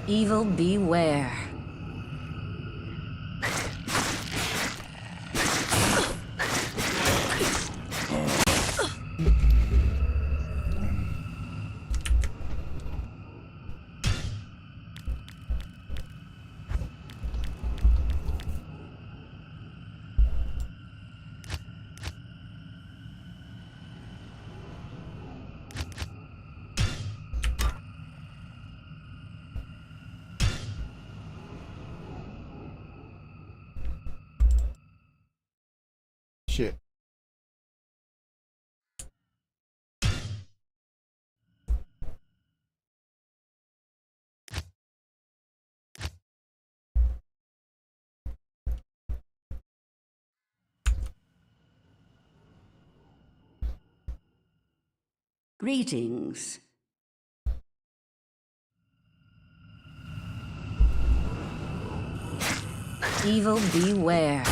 Evil beware. Shit. Greetings. Evil beware.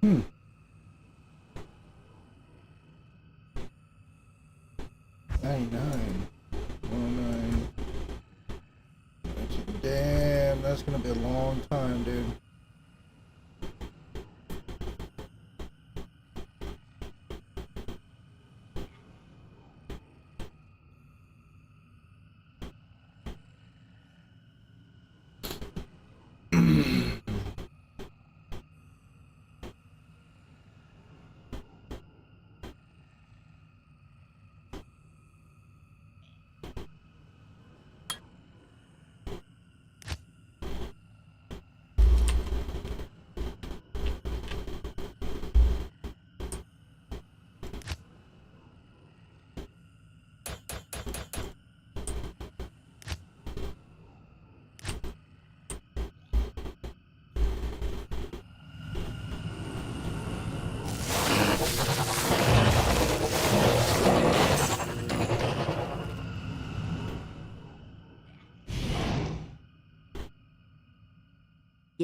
Hmm. 99. 109. Damn, that's gonna be a long time, dude.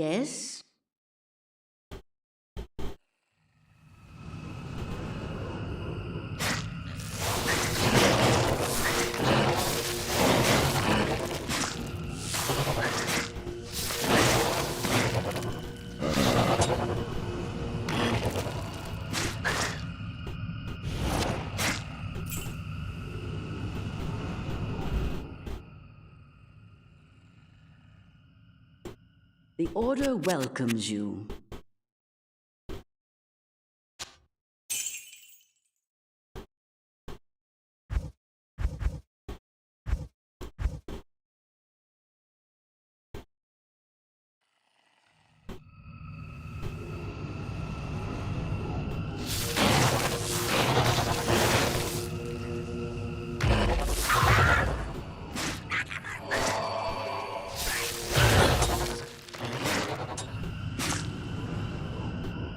Yes? The Order welcomes you.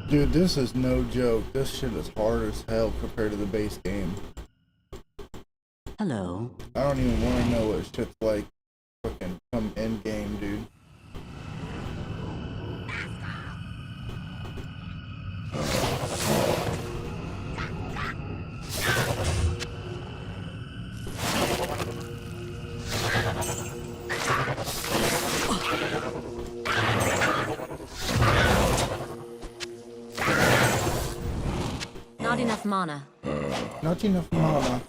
Dude, this is no joke. This shit is hard as hell compared to the base game. Hello. I don't even want to know what shit's like fucking come end game, dude. Not enough mana. Not enough mana.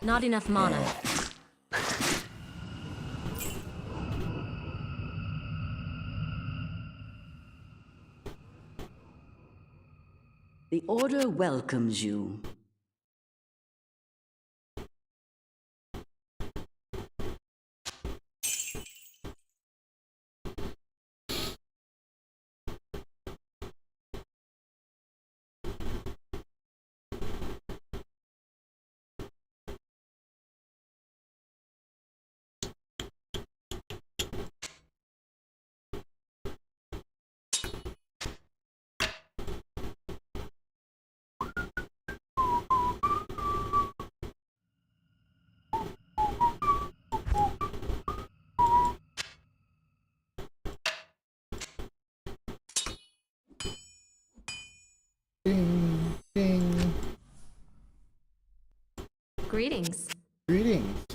Not enough mana. The Order welcomes you. Ding, ding. Greetings. Greetings.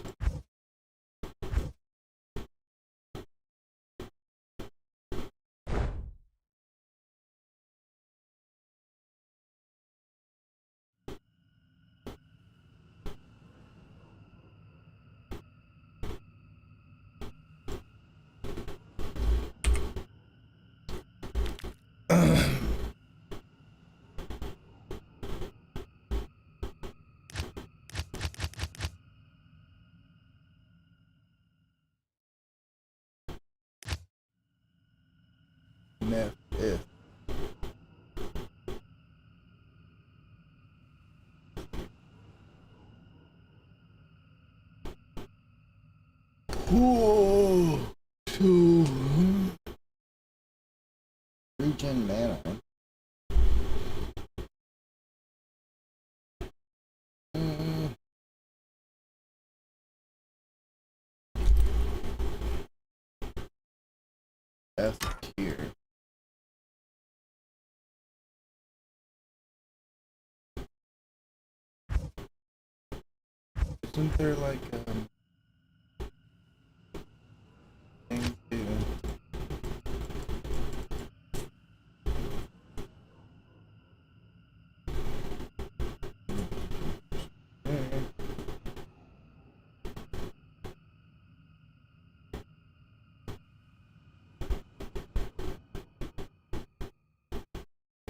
Neff if. Whoa. Two. Regen mana. F tier. Isn't there like thing to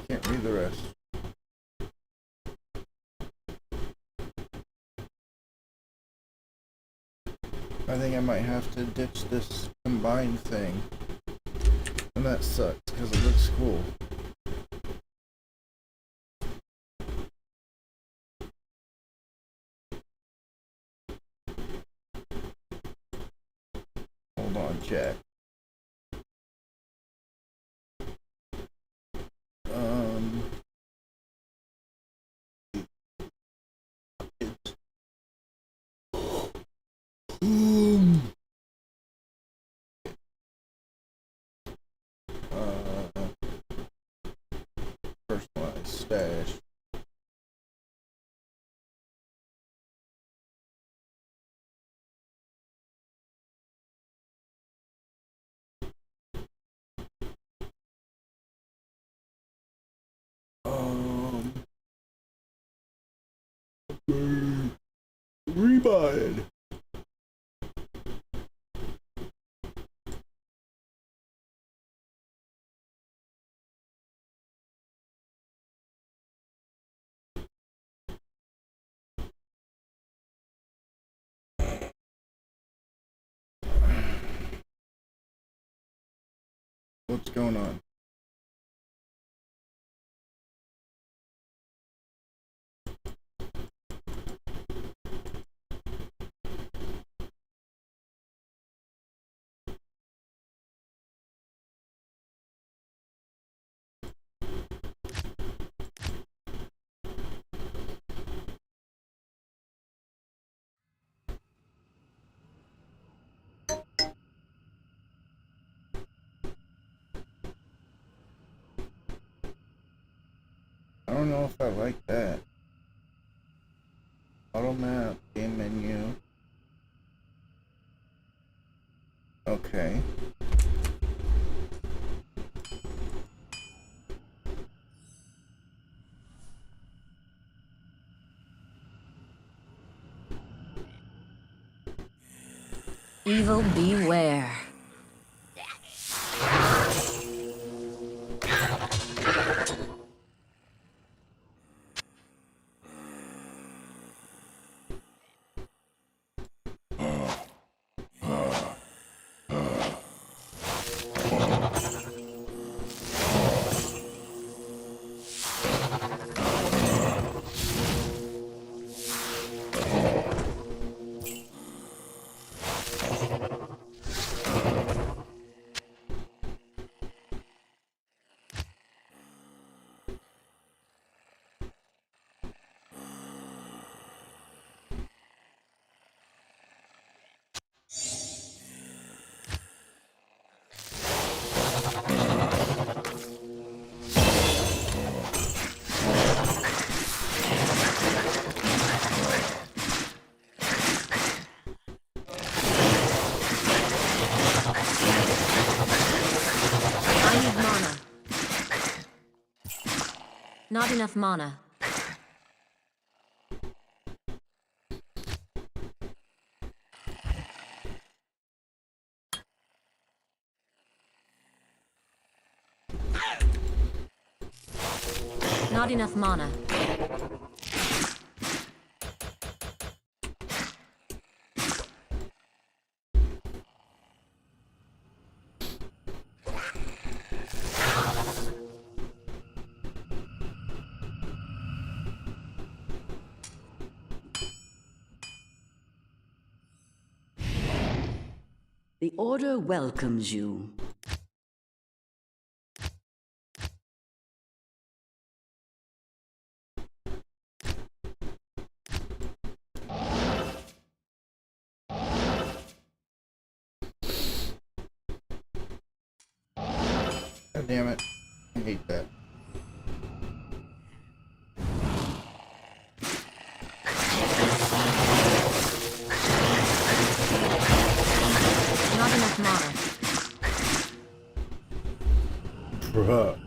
can't read the rest. I think I might have to ditch this combined thing. And that sucks because it looks cool. Hold on, chat. Personalized stash. ReMoDdeD. What's going on? I don't know if I like that. Auto map, game menu. Okay. Evil beware. Not enough mana. Not enough mana. The Order welcomes you. God damn it. I hate that. Not enough mana. Bruh.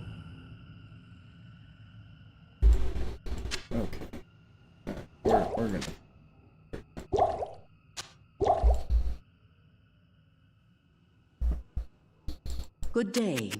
Okay. We're gonna. Good day.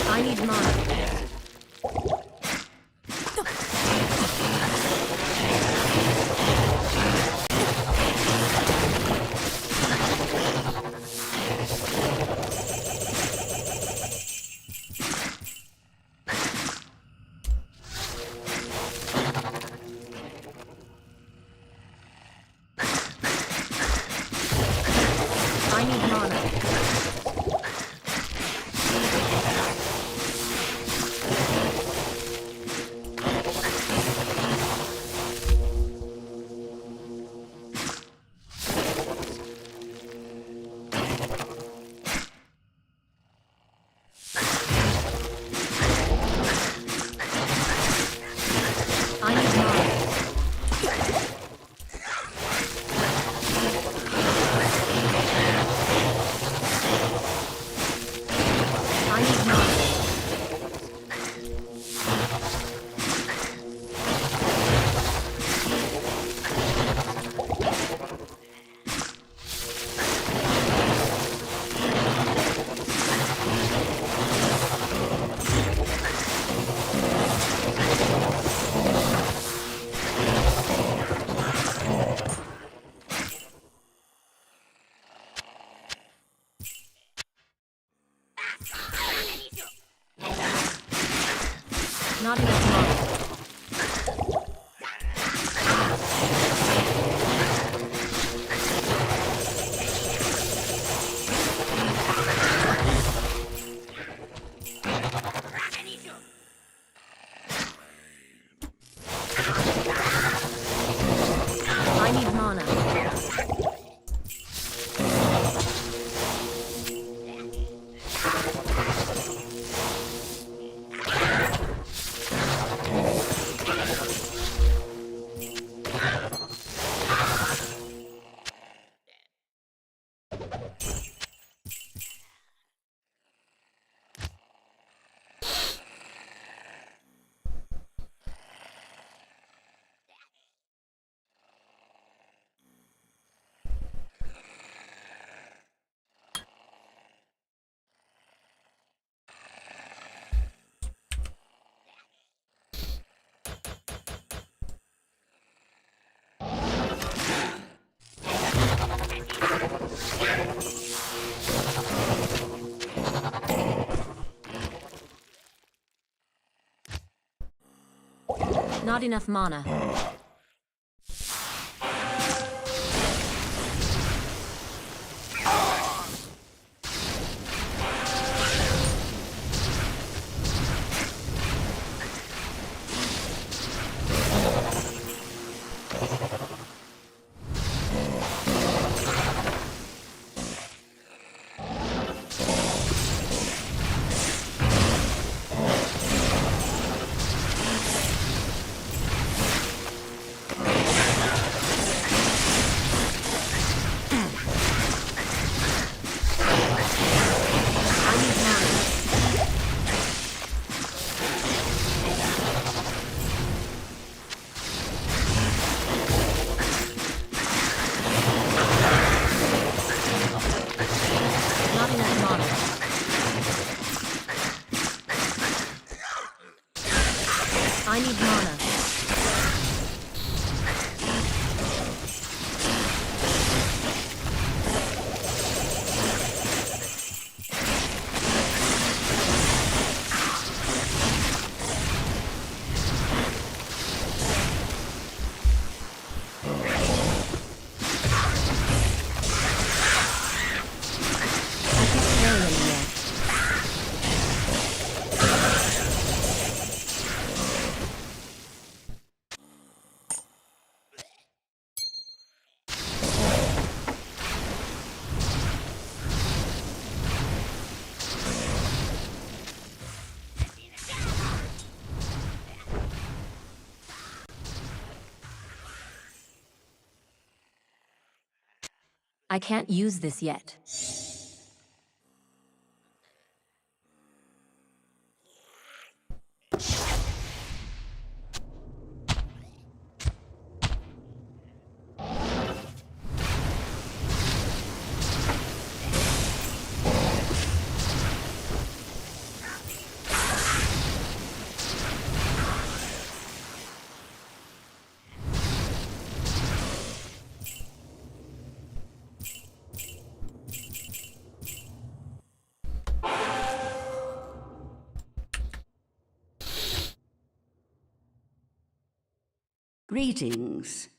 I need mana. I need mana. I need mana. I need mana. Not enough mana. I need mana. Not enough mana. Not enough mana. I need mana. I can't carry any yet. I can't use this yet. Greetings.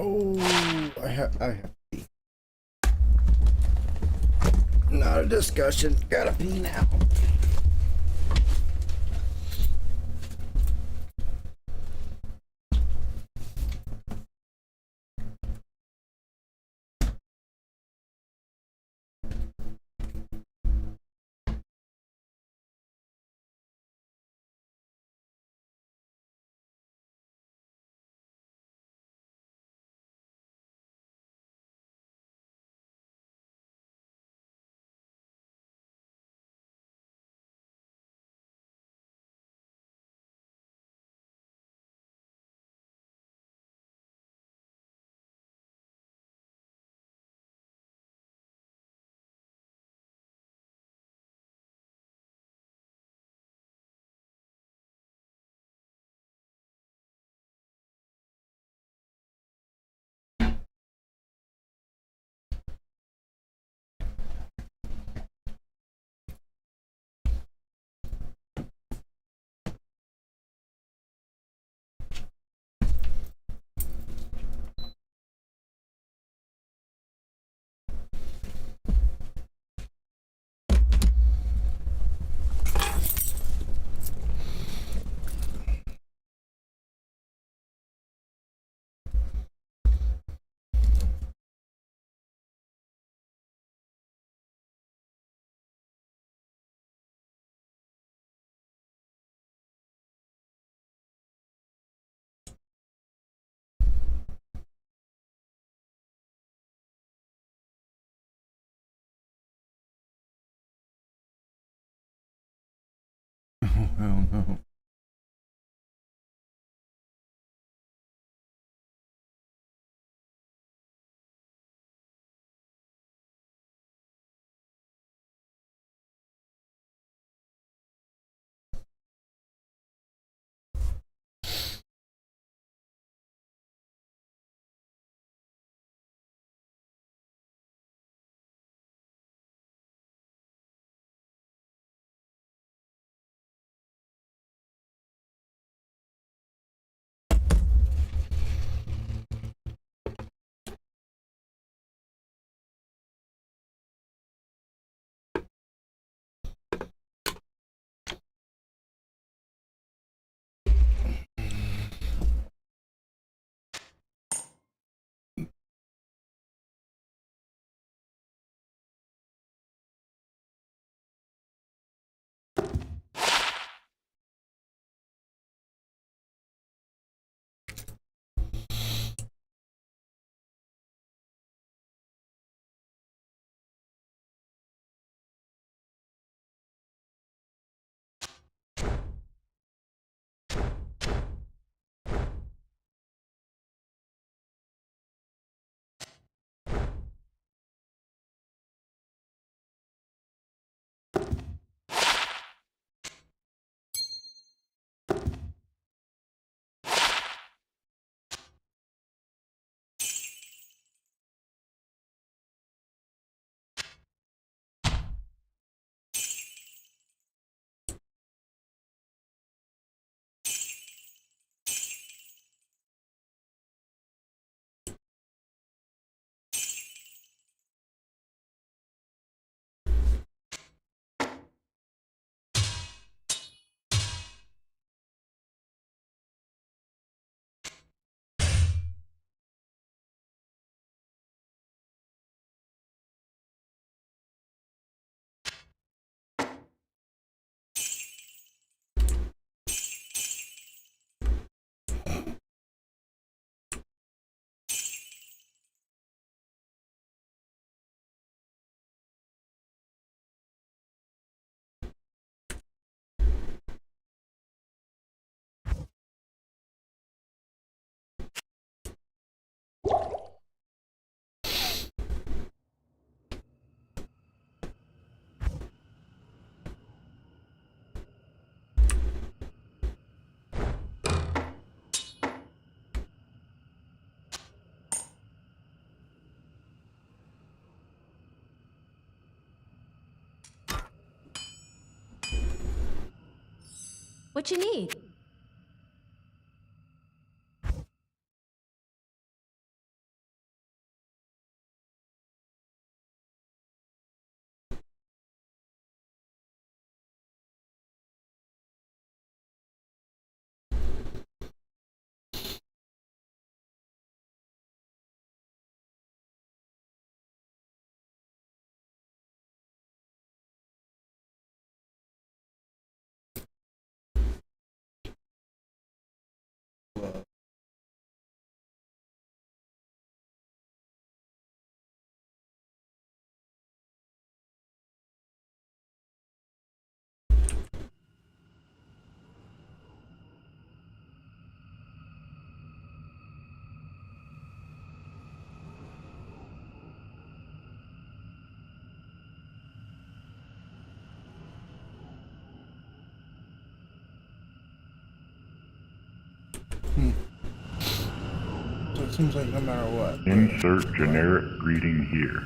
Oh, I have to pee. Not a discussion. Gotta pee now. Oh no. What you need? So it seems like no matter what. Insert generic greeting here.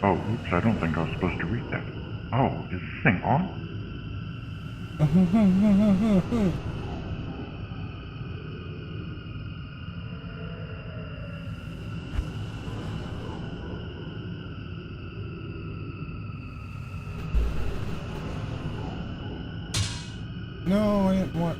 Oh, oops, I don't think I was supposed to read that. Oh, is this thing on? No, I didn't want...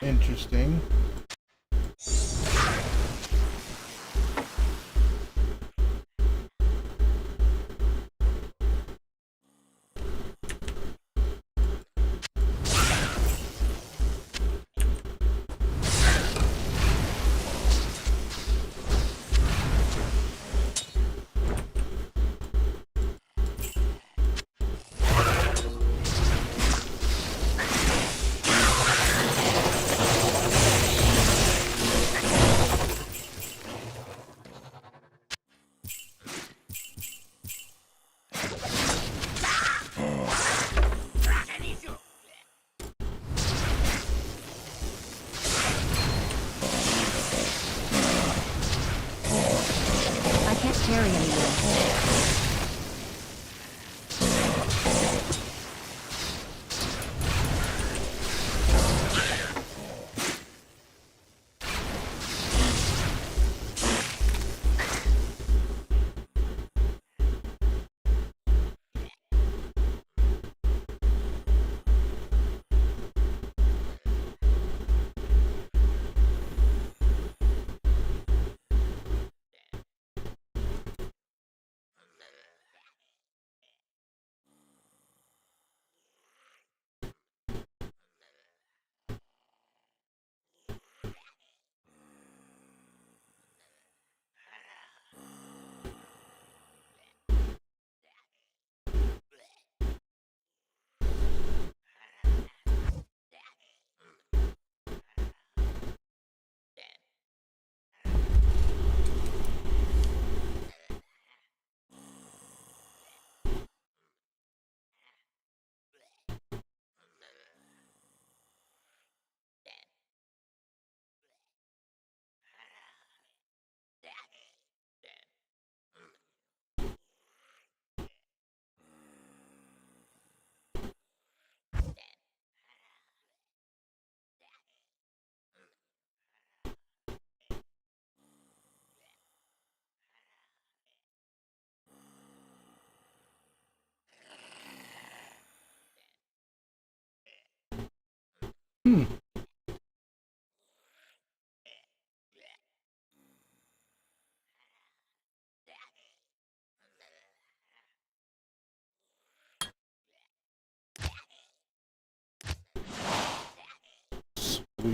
Interesting.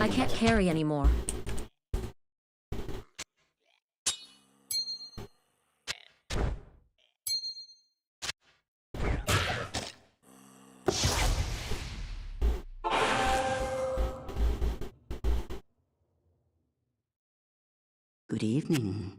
I can't carry anymore. Good evening.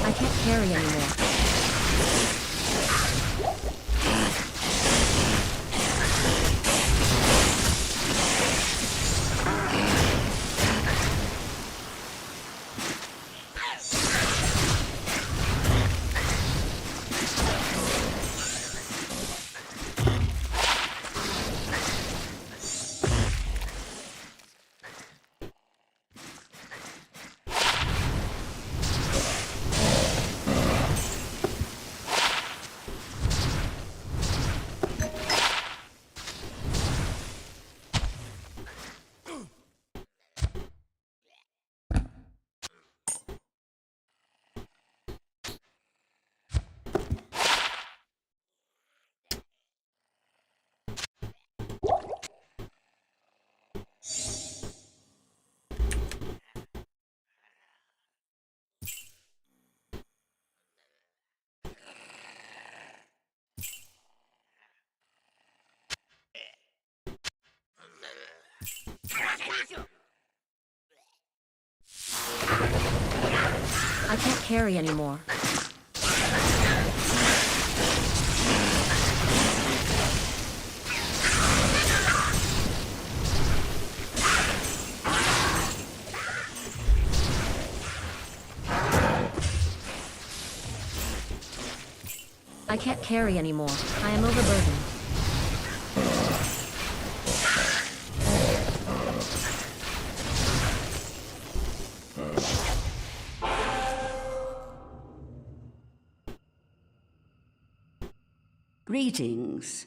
I can't carry anymore. I can't carry anymore. I can't carry anymore. I am overburdened. Greetings.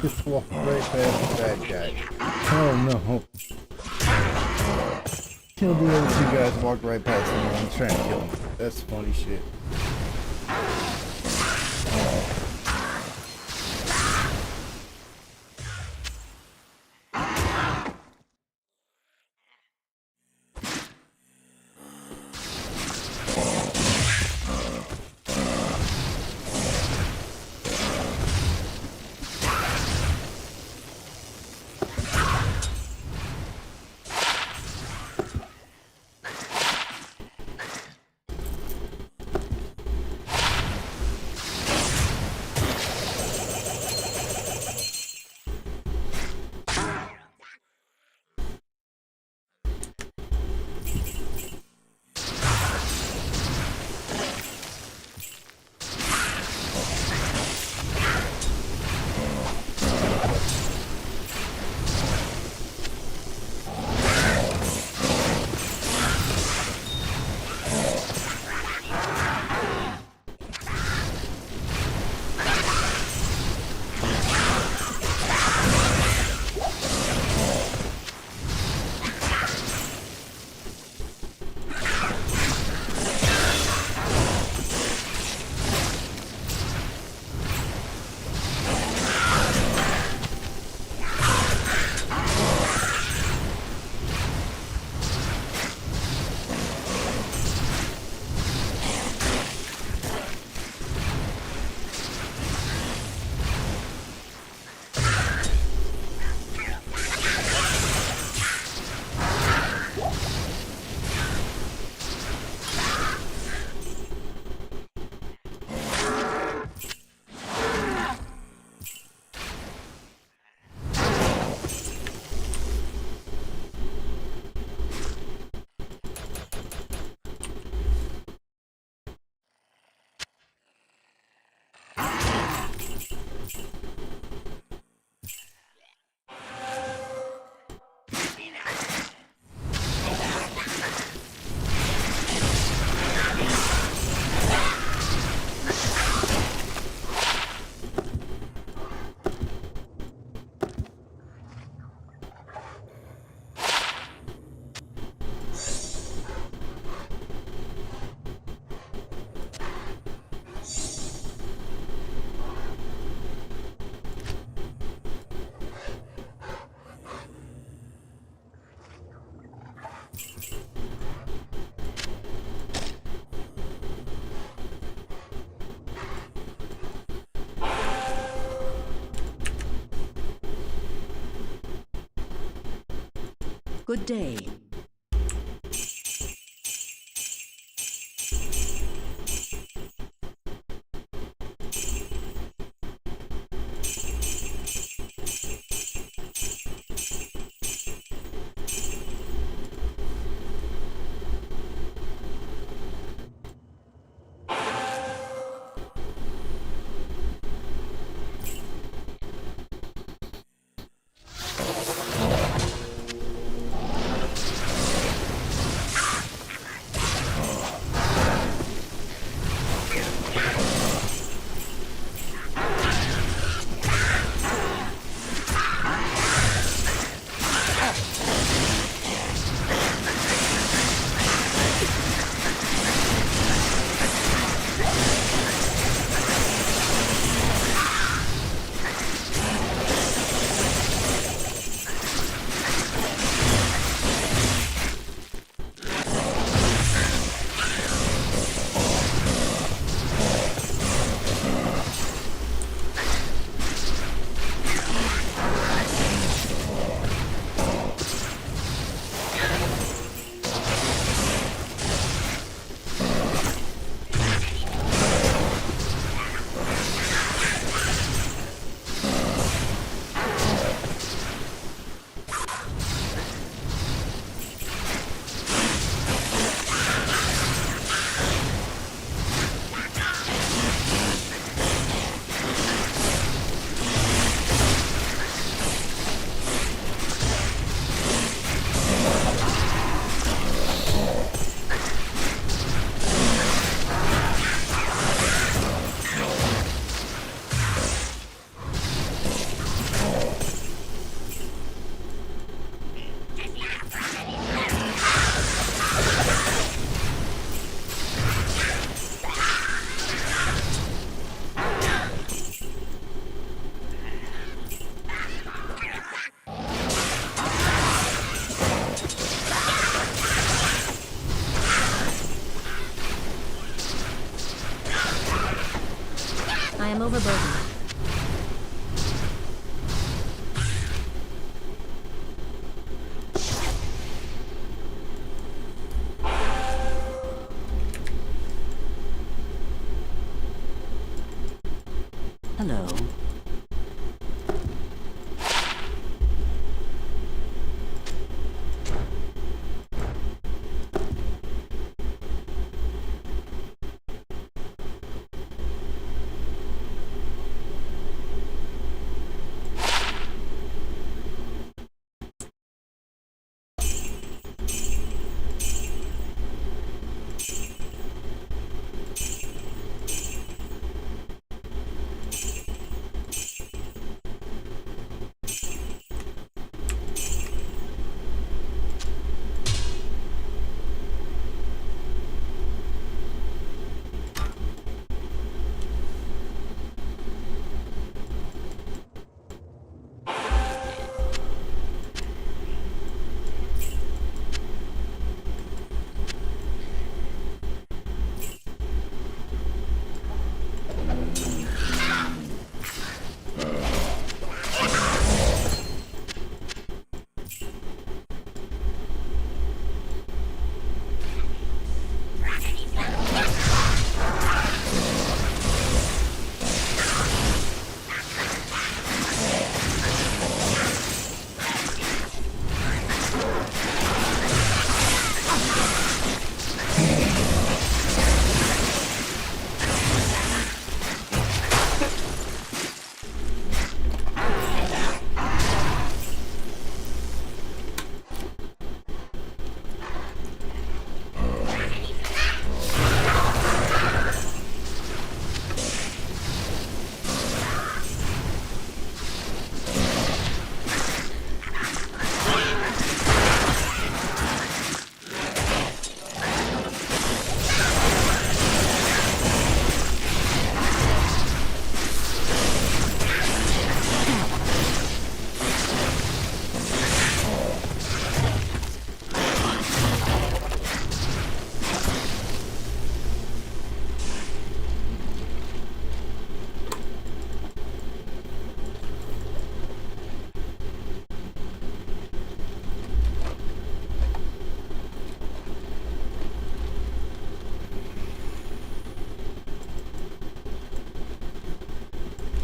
Just walked right past the bad guy. Oh no. killed the other two guys, walked right past them, and was trying to kill them. That's funny shit. Good day. overburdened. Hello.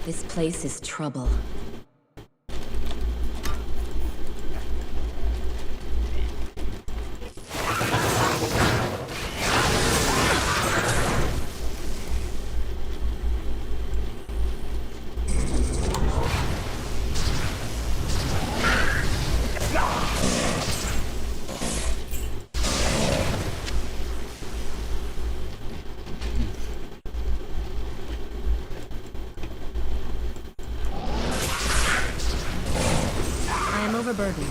This place is trouble. I am overburdened.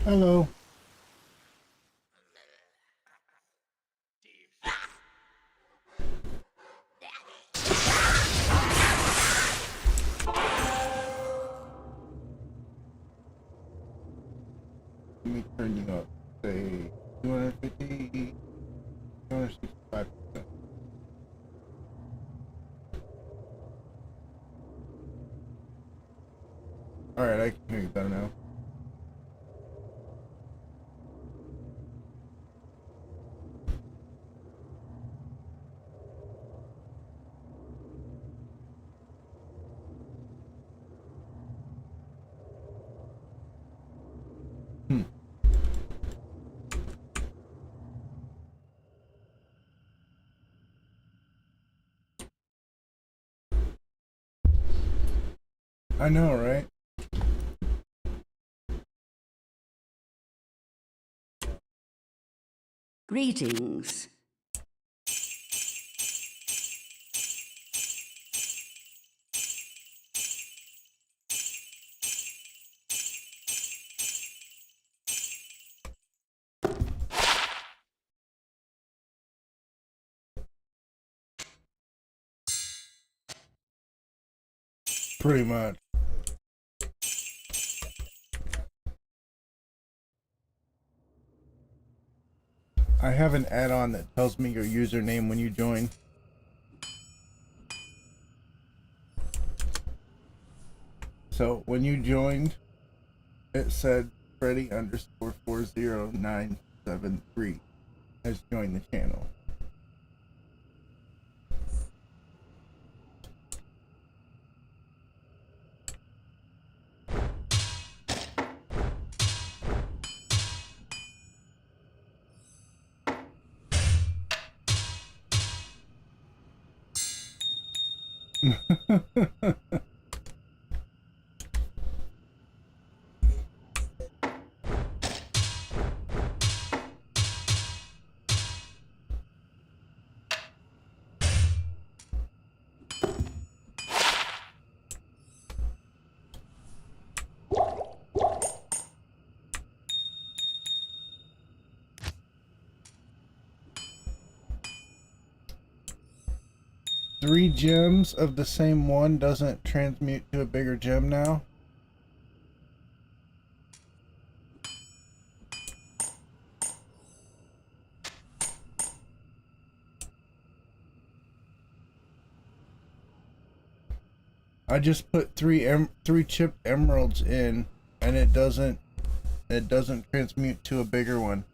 Hello. Let me turn you up. Say 250, 265%. Alright, I can hear you better now. I know, right? Greetings. Pretty much. I have an add-on that tells me your username when you join. So when you joined, it said Freddy underscore 40973 has joined the channel. Three gems of the same one doesn't transmute to a bigger gem now? I just put three chipped emeralds in, and it doesn't transmute to a bigger one.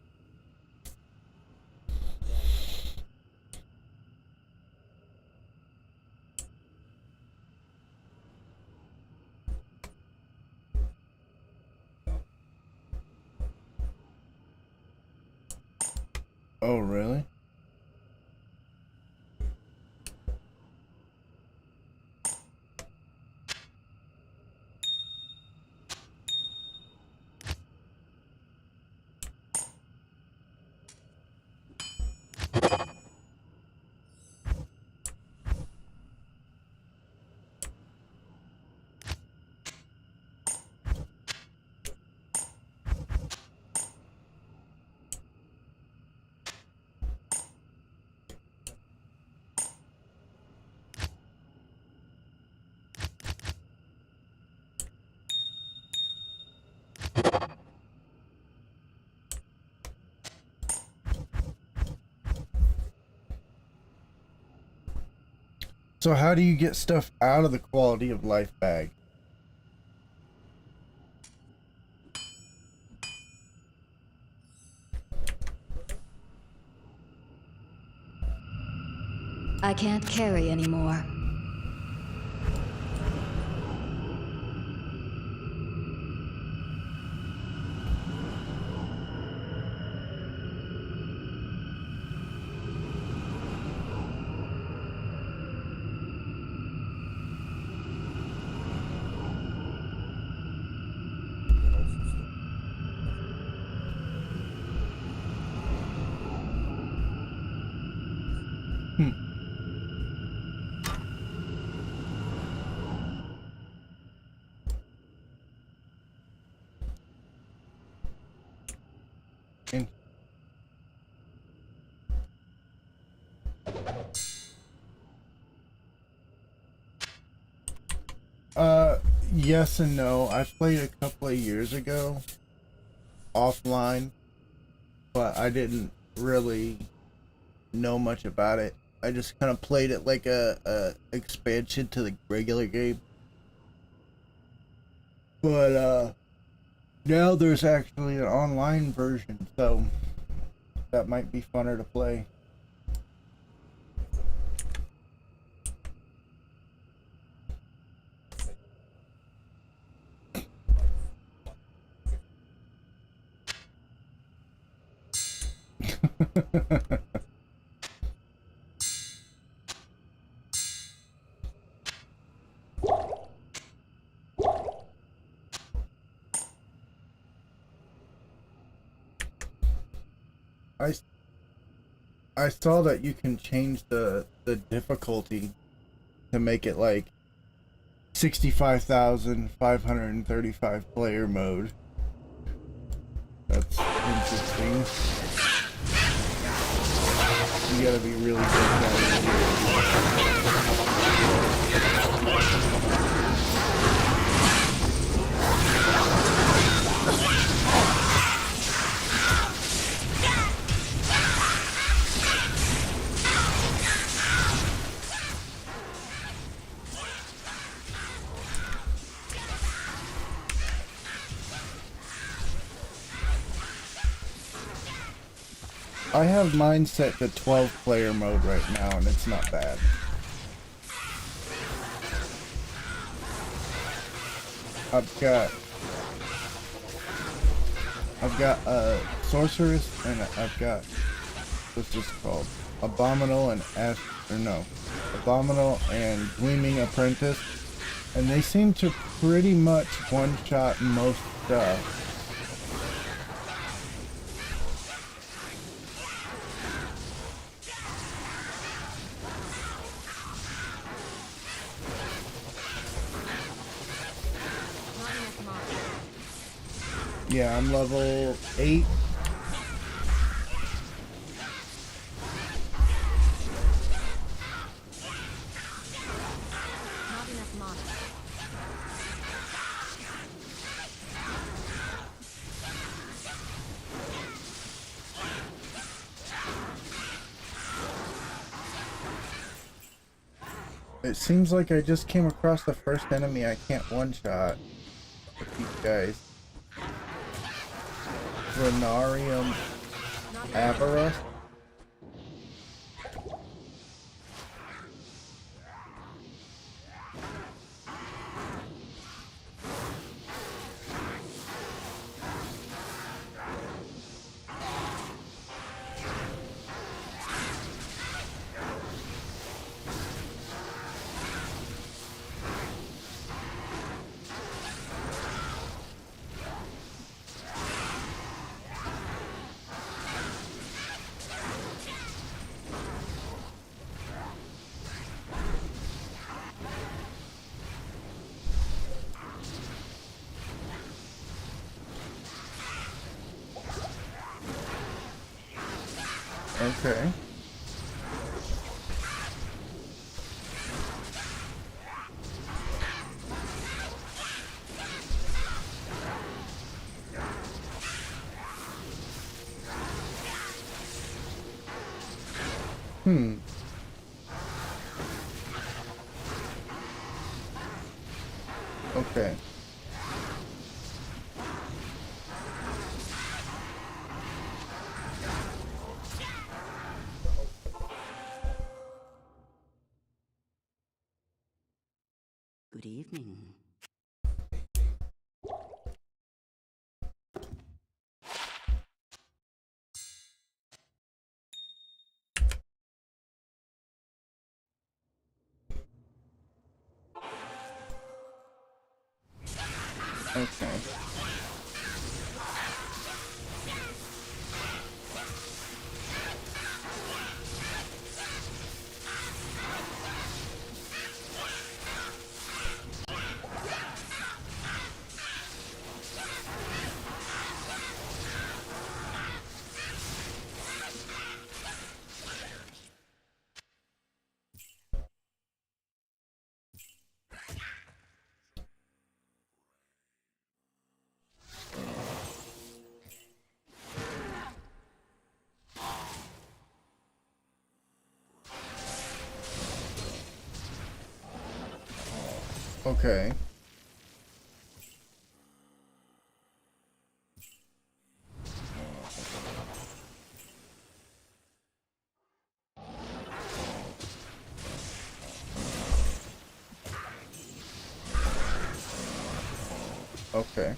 Oh, really? So how do you get stuff out of the quality of life bag? I can't carry anymore. In yes and no. I played a couple of years ago offline, but I didn't really know much about it. I just kind of played it like a expansion to the regular game. But now there's actually an online version, so that might be funner to play. I I saw that you can change the difficulty to make it like 65,535 player mode. That's interesting. You gotta be really good at I have mine set to 12 player mode right now, and it's not bad. I've got a sorceress, and I've got, what's this called? Abominable and Gleaming Apprentice, and they seem to pretty much one-shot most stuff. Yeah, I'm level 8. It seems like I just came across the first enemy I can't one-shot with these guys. Renarium Avara. Okay. Okay. Good evening. Okay. Okay. Okay.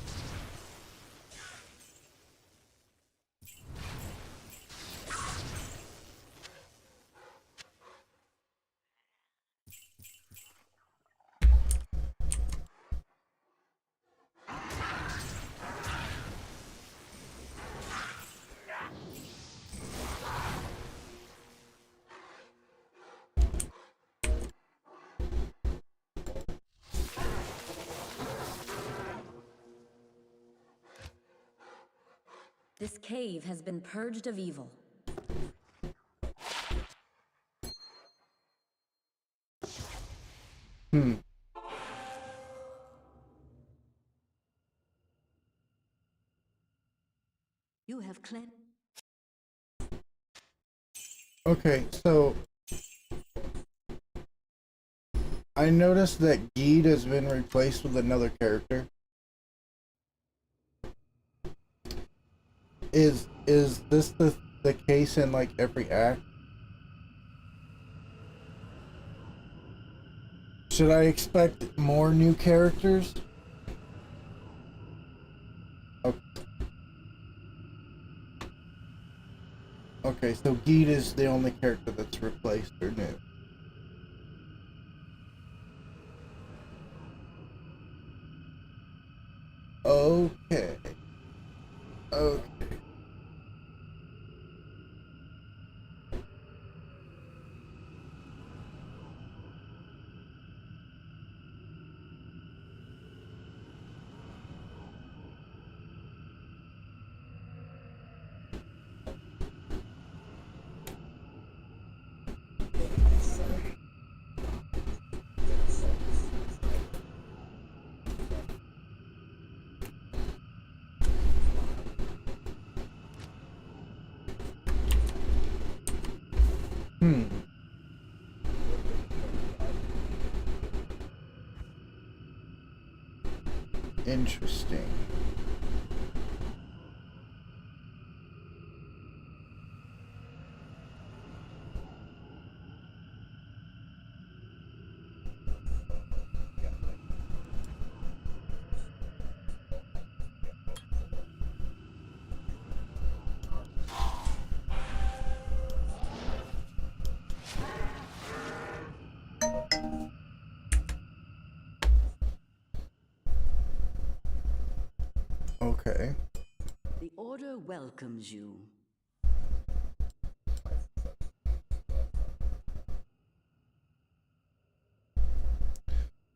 This cave has been purged of evil. Hmm. You have cleansed. Okay, so I noticed that Geed has been replaced with another character. Is this the case in like every act? Should I expect more new characters? Okay, okay, so Geed is the only character that's replaced or new. Okay. Okay. Hmm. Interesting. Okay. The Order welcomes you.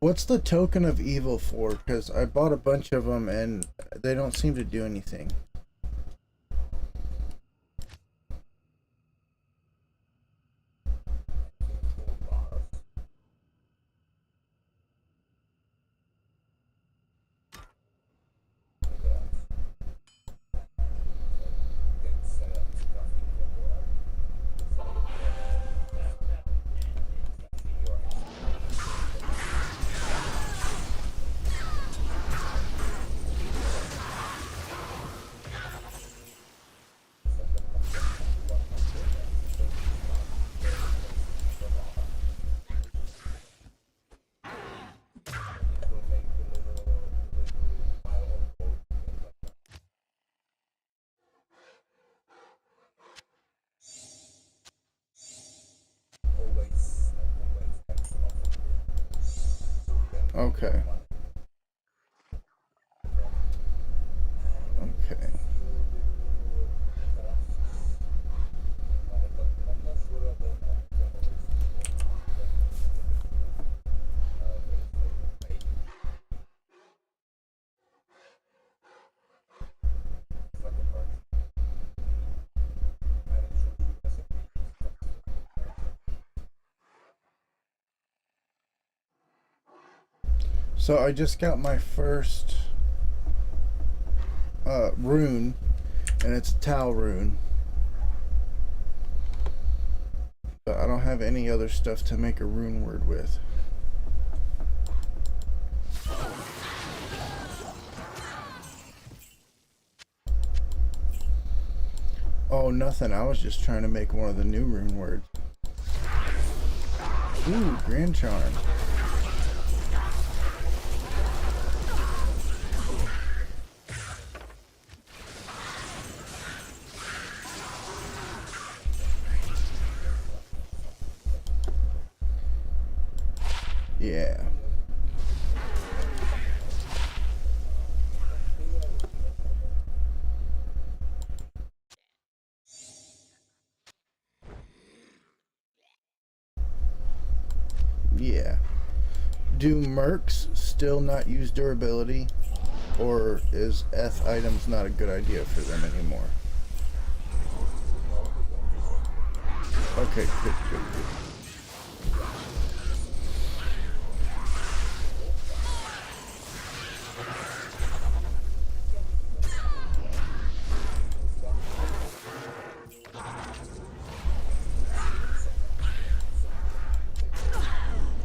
What's the token of evil for? Because I bought a bunch of them and they don't seem to do anything. Okay. Okay. So I just got my first rune, and it's Tau rune. But I don't have any other stuff to make a rune word with. Oh, nothing. I was just trying to make one of the new rune words. Ooh, Grand Charm. Yeah. Yeah. Do mercs still not use durability? Or is Eth items not a good idea for them anymore? Okay, good, good, good.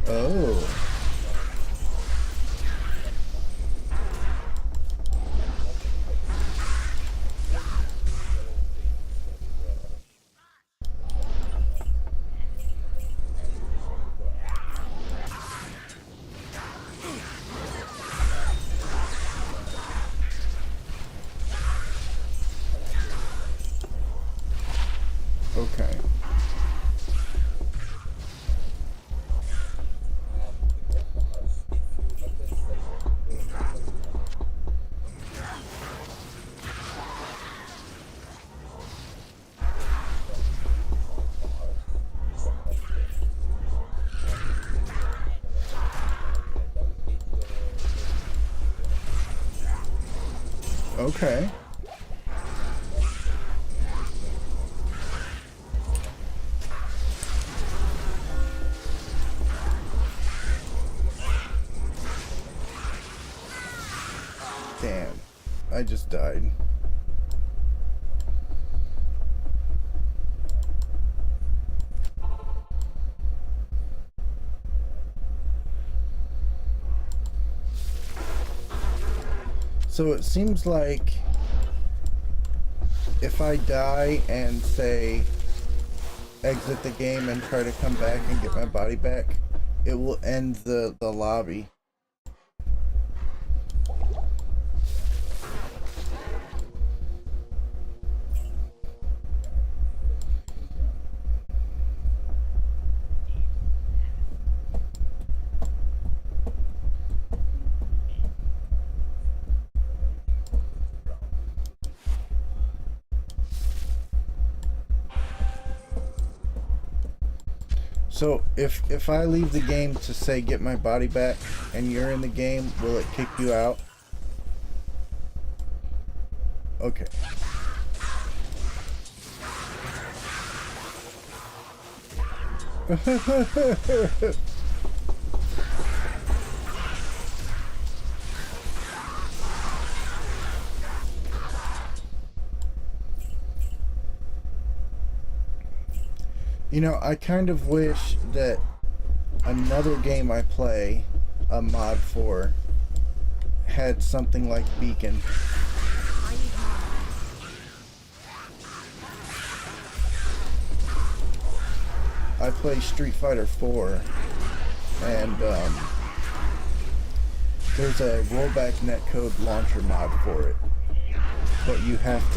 Oh. Okay. Okay. Damn. I just died. So it seems like if I die and say exit the game and try to come back and get my body back, it will end the lobby. So if I leave the game to say get my body back and you're in the game, will it kick you out? Okay. You know, I kind of wish that another game I play, a mod for, had something like Beacon. I play Street Fighter 4, and there's a rollback netcode launcher mod for it, but you have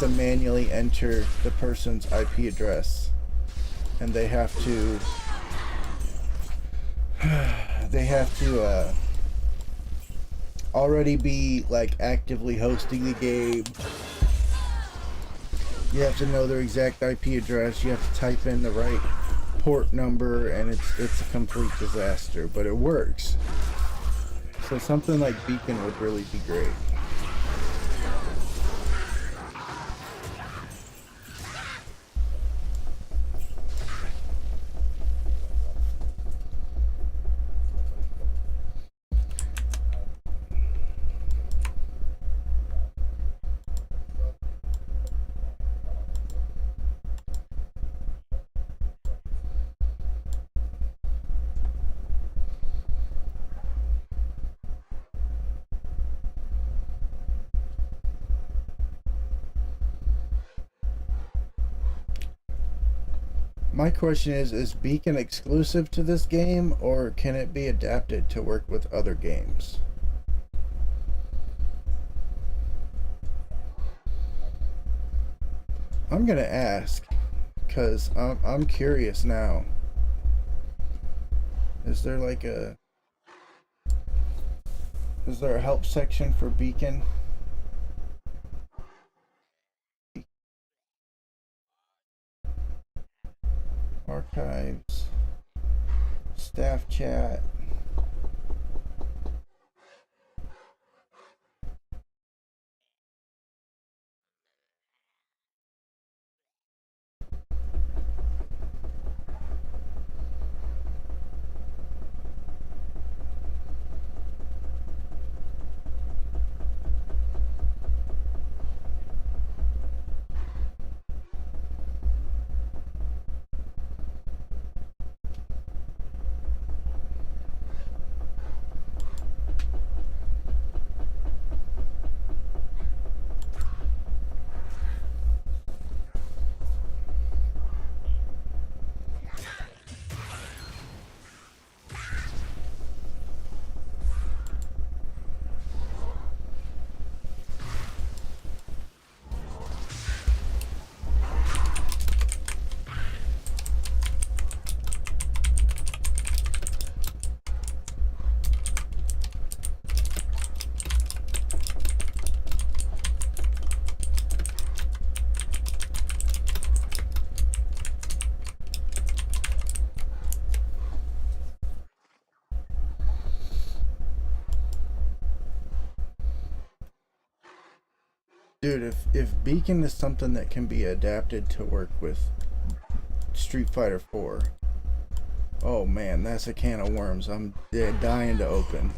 to manually enter the person's IP address, and they have to already be like actively hosting the game. You have to know their exact IP address. You have to type in the right port number, and it's a complete disaster, but it works. So something like Beacon would really be great. My question is Beacon exclusive to this game, or can it be adapted to work with other games? I'm gonna ask, cause I'm curious now. Is there like a help section for Beacon? Archives, staff chat. Dude, if Beacon is something that can be adapted to work with Street Fighter 4, oh man, that's a can of worms I'm dying to open.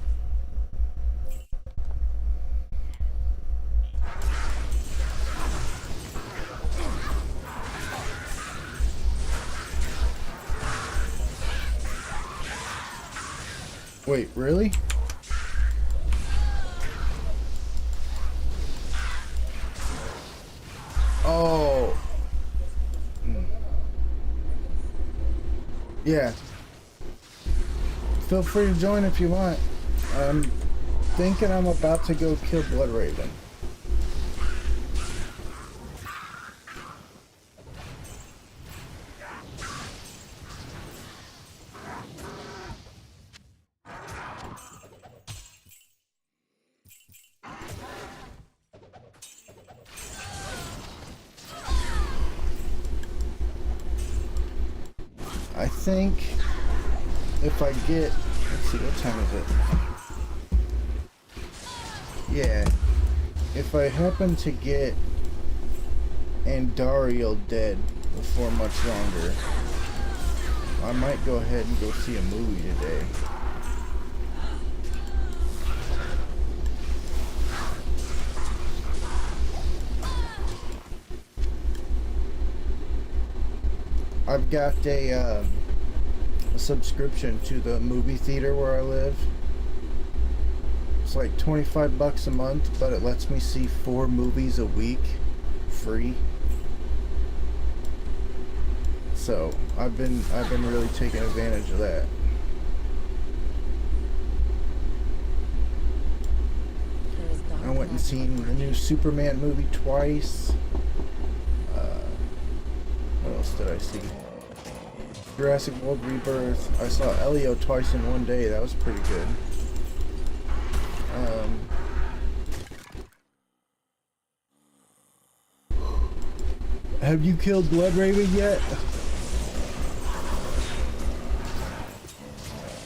Wait, really? Oh. Yeah. Feel free to join if you want. I'm thinking I'm about to go kill Blood Raven. I think if I get, let's see, what time is it? Yeah, if I happen to get Andariel dead before much longer, I might go ahead and go see a movie today. I've got a subscription to the movie theater where I live. It's like 25 bucks a month, but it lets me see 4 movies a week free. So I've been really taking advantage of that. I went and seen the new Superman movie twice. What else did I see? Jurassic World Rebirth. I saw Elio twice in one day. That was pretty good. Have you killed Blood Raven yet?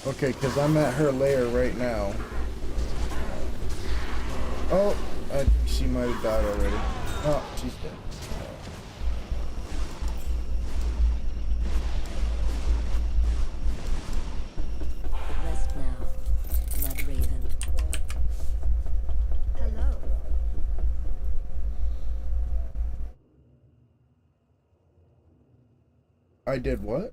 Okay, because I'm at her lair right now. Oh, I think she might have died already. Oh, she's dead. Rest now, Blood Raven. Hello. I did what?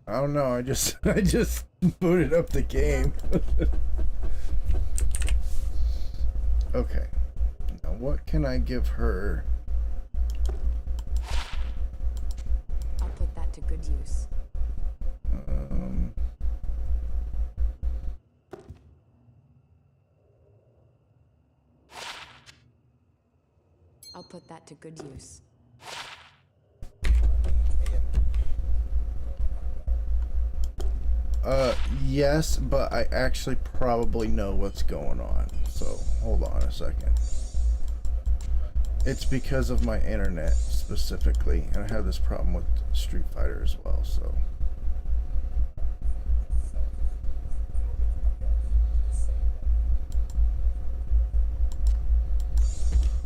I don't know. I just I just booted up the game. Okay. Now what can I give her? I'll put that to good use. I'll put that to good use. Yes, but I actually probably know what's going on. So, hold on a second. It's because of my internet specifically, and I have this problem with Street Fighter as well, so.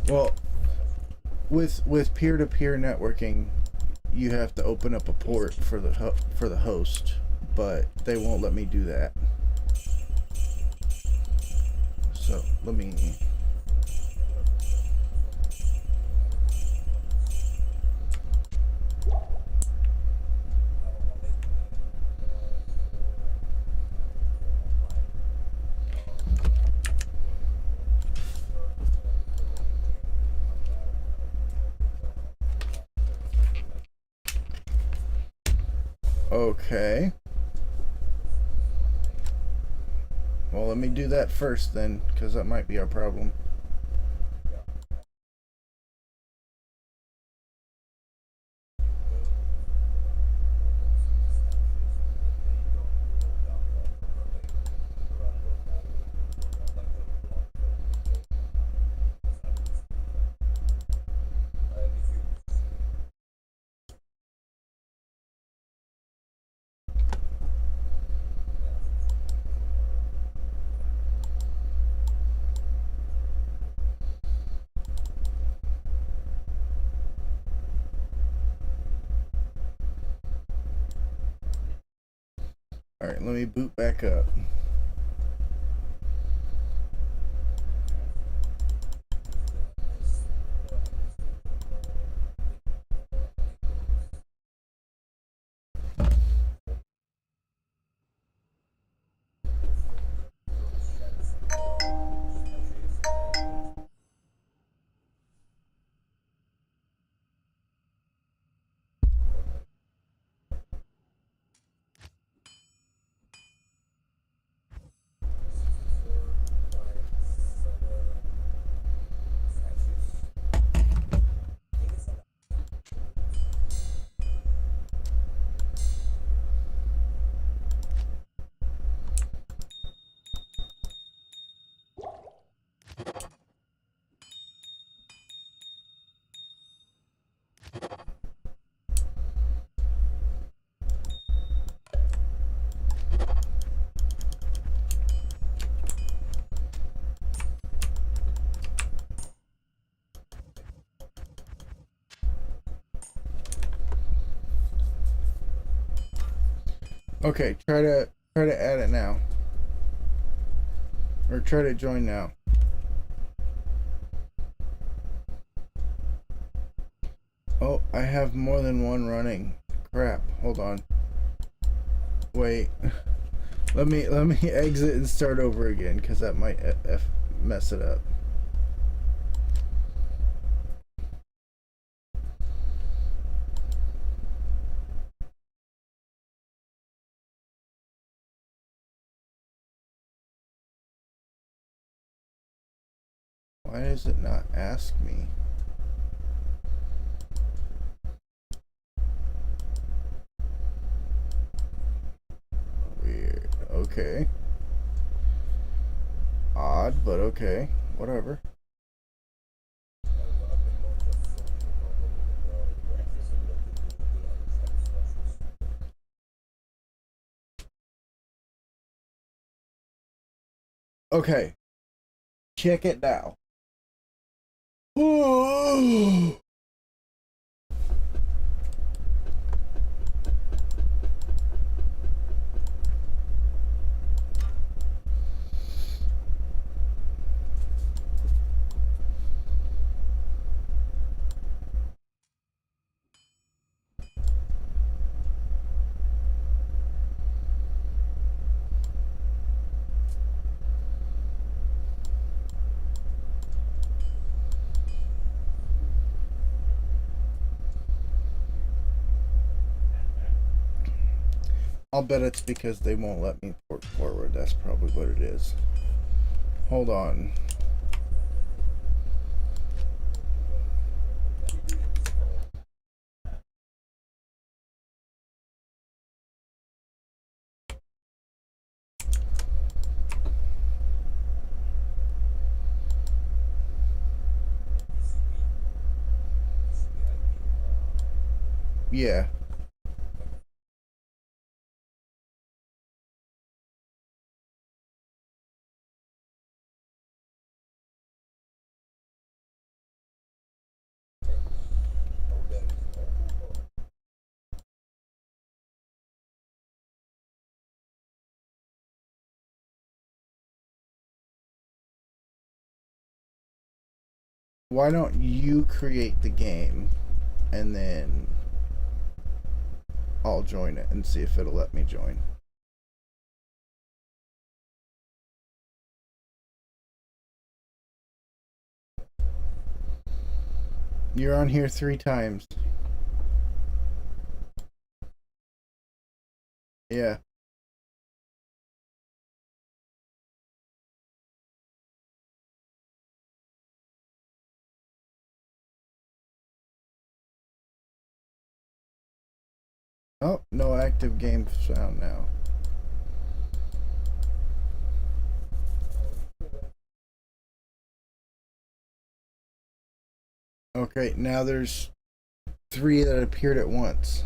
Well, with peer-to-peer networking, you have to open up a port for the host, but they won't let me do that. So let me. Okay. Well, let me do that first then, because that might be our problem. Alright, let me boot back up. Okay, try to add it now. Or try to join now. Oh, I have more than one running. Crap, hold on. Wait. Let me exit and start over again, because that might mess it up. Why does it not ask me? Weird. Okay. Odd, but okay. Whatever. Okay. Check it now. I'll bet it's because they won't let me port forward. That's probably what it is. Hold on. Yeah. Why don't you create the game and then I'll join it and see if it'll let me join. You're on here 3 times. Yeah. Oh, no active game found now. Okay, now there's 3 that appeared at once.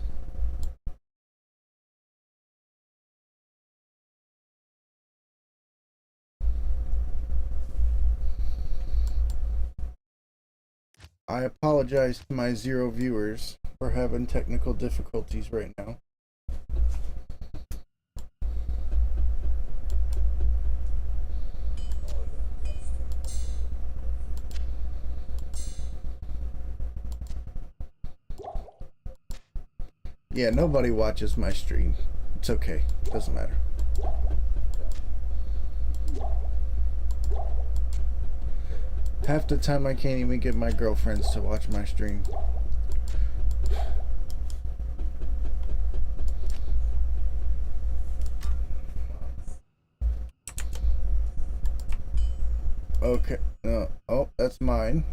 I apologize to my 0 viewers for having technical difficulties right now. Yeah, nobody watches my stream. It's okay. Doesn't matter. Half the time I can't even get my girlfriends to watch my stream. Okay. Oh, that's mine.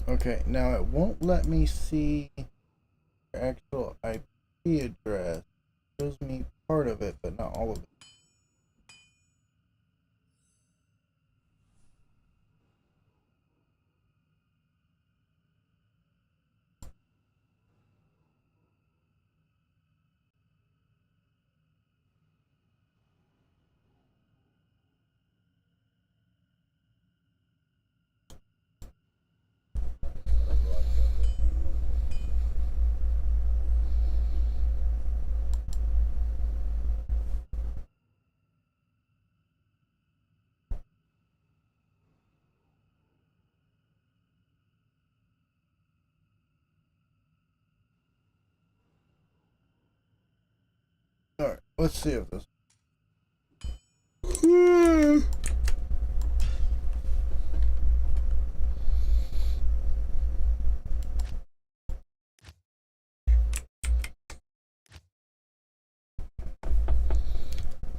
Okay, now it won't let me see your actual IP address. It shows me part of it, but not all of it. Alright, let's see if this.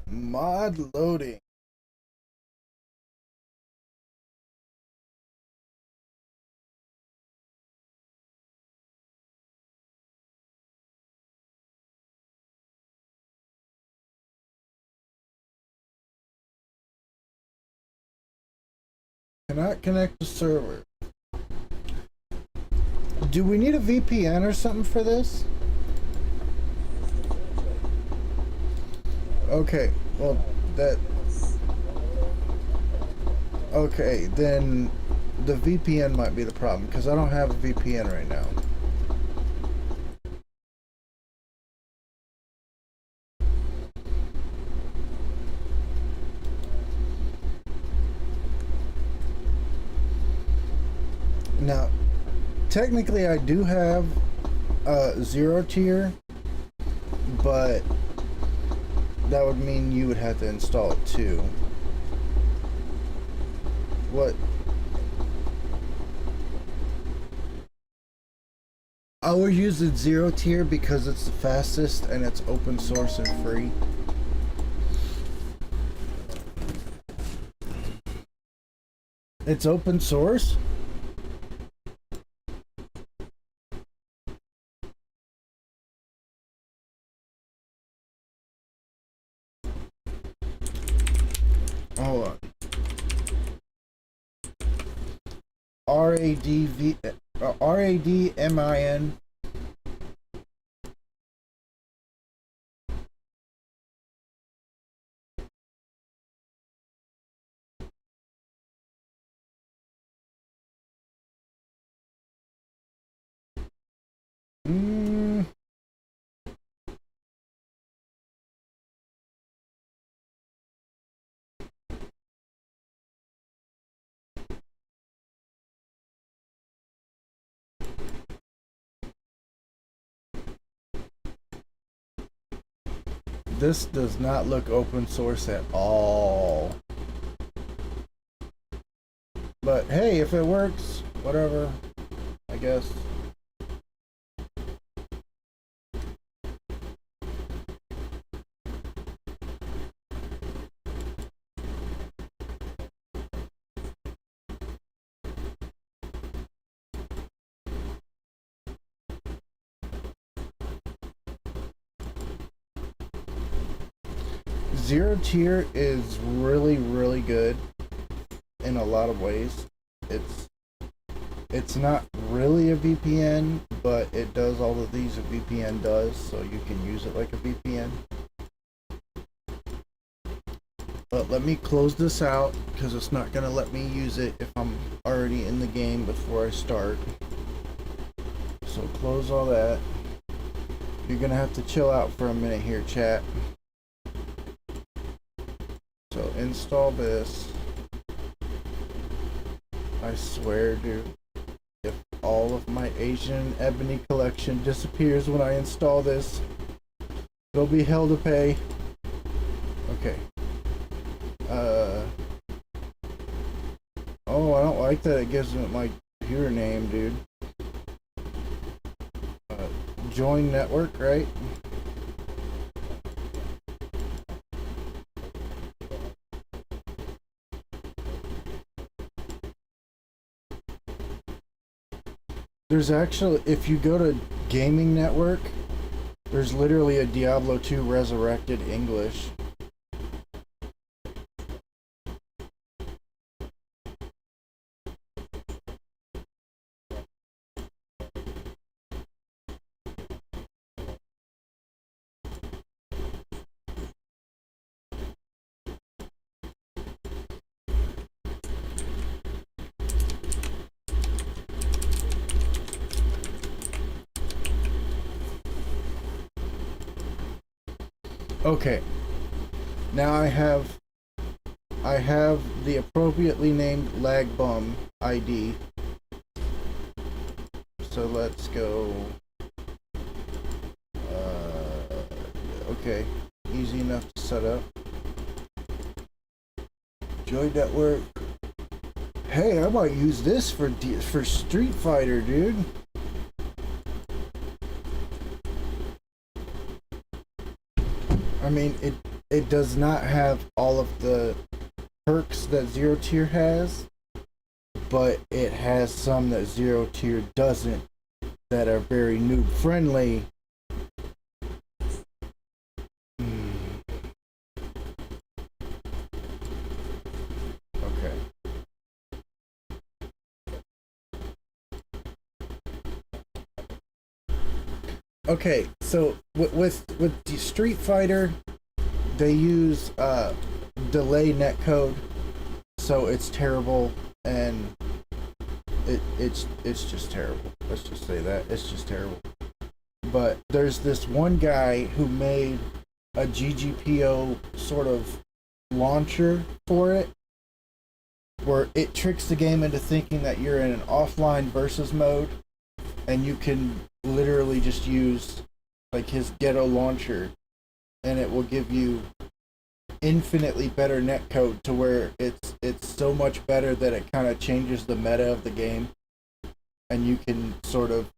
Mod loading. Cannot connect the server. Do we need a VPN or something for this? Okay, well, that... Okay, then the VPN might be the problem, because I don't have a VPN right now. Now, technically I do have a 0 tier, but that would mean you would have to install it too. what I would use the zero tier because it's the fastest and it's open source and free. It's open source? Hold on. RADMIN. This does not look open source at all. But hey, if it works, whatever, I guess. Zero tier is really, really good in a lot of ways. It's not really a VPN, but it does all of these a VPN does, so you can use it like a VPN. But let me close this out because it's not going to let me use it if I'm already in the game before I start. So close all that. You're going to have to chill out for a minute here, chat. So install this. I swear, dude, if all of my Asian Ebony collection disappears when I install this, it'll be hell to pay. Okay. Oh, I don't like that it gives me my computer name, dude. Join network, right? There's actually, if you go to Gaming Network, there's literally a Diablo 2 Resurrected English. Okay, now I have the appropriately named lag bum ID. So let's go. Okay, easy enough to set up. Join network. Hey, I might use this for Street Fighter, dude. I mean, it does not have all of the perks that Zero Tier has, but it has some that Zero Tier doesn't that are very noob friendly. Okay. Okay, so with the Street Fighter, they use delay netcode, so it's terrible, and it's just terrible. Let's just say that it's just terrible. But there's this one guy who made a GGPO sort of launcher for it, where it tricks the game into thinking that you're in an offline versus mode, and you can literally just use like his ghetto launcher, and it will give you infinitely better netcode to where it's so much better that it kind of changes the meta of the game, and you can sort of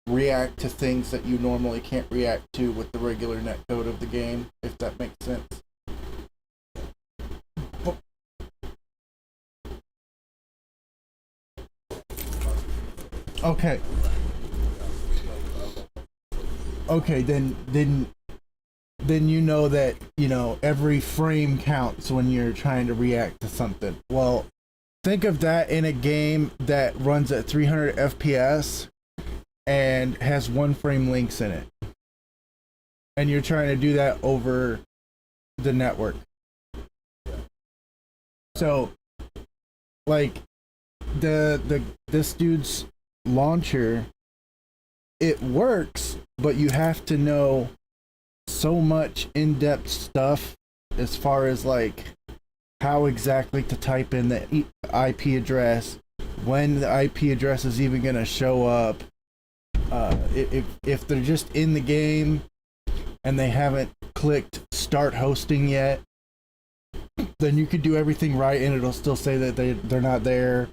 react to things that you normally can't react to with the regular netcode of the game, if that makes sense. Okay. Okay, then you know that, you know, every frame counts when you're trying to react to something. Well, think of that in a game that runs at 300 FPS and has one frame links in it. And you're trying to do that over the network. So, like, this dude's launcher, it works, but you have to know so much in-depth stuff as far as like how exactly to type in the IP address, when the IP address is even going to show up. If they're just in the game and they haven't clicked start hosting yet, then you could do everything right and it'll still say that they're not there.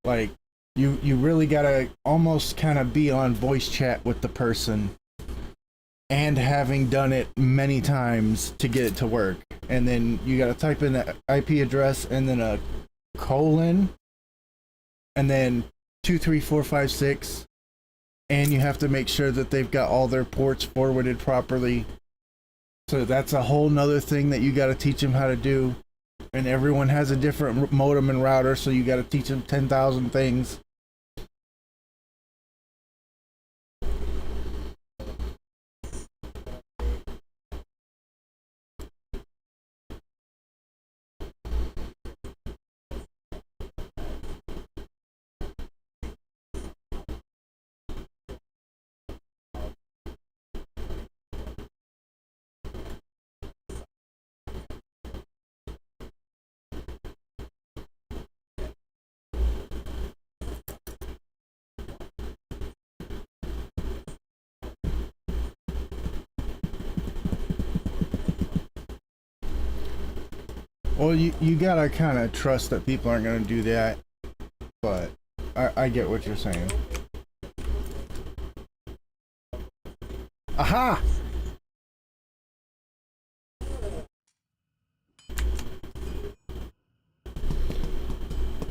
Like, you really gotta almost kind of be on voice chat with the person and having done it many times to get it to work. And then you gotta type in the IP address and then a colon and then 23456, and you have to make sure that they've got all their ports forwarded properly. So that's a whole nother thing that you gotta teach them how to do. And everyone has a different modem and router, so you gotta teach them 10,000 things. Well, you gotta kind of trust that people aren't gonna do that, but I get what you're saying. Aha!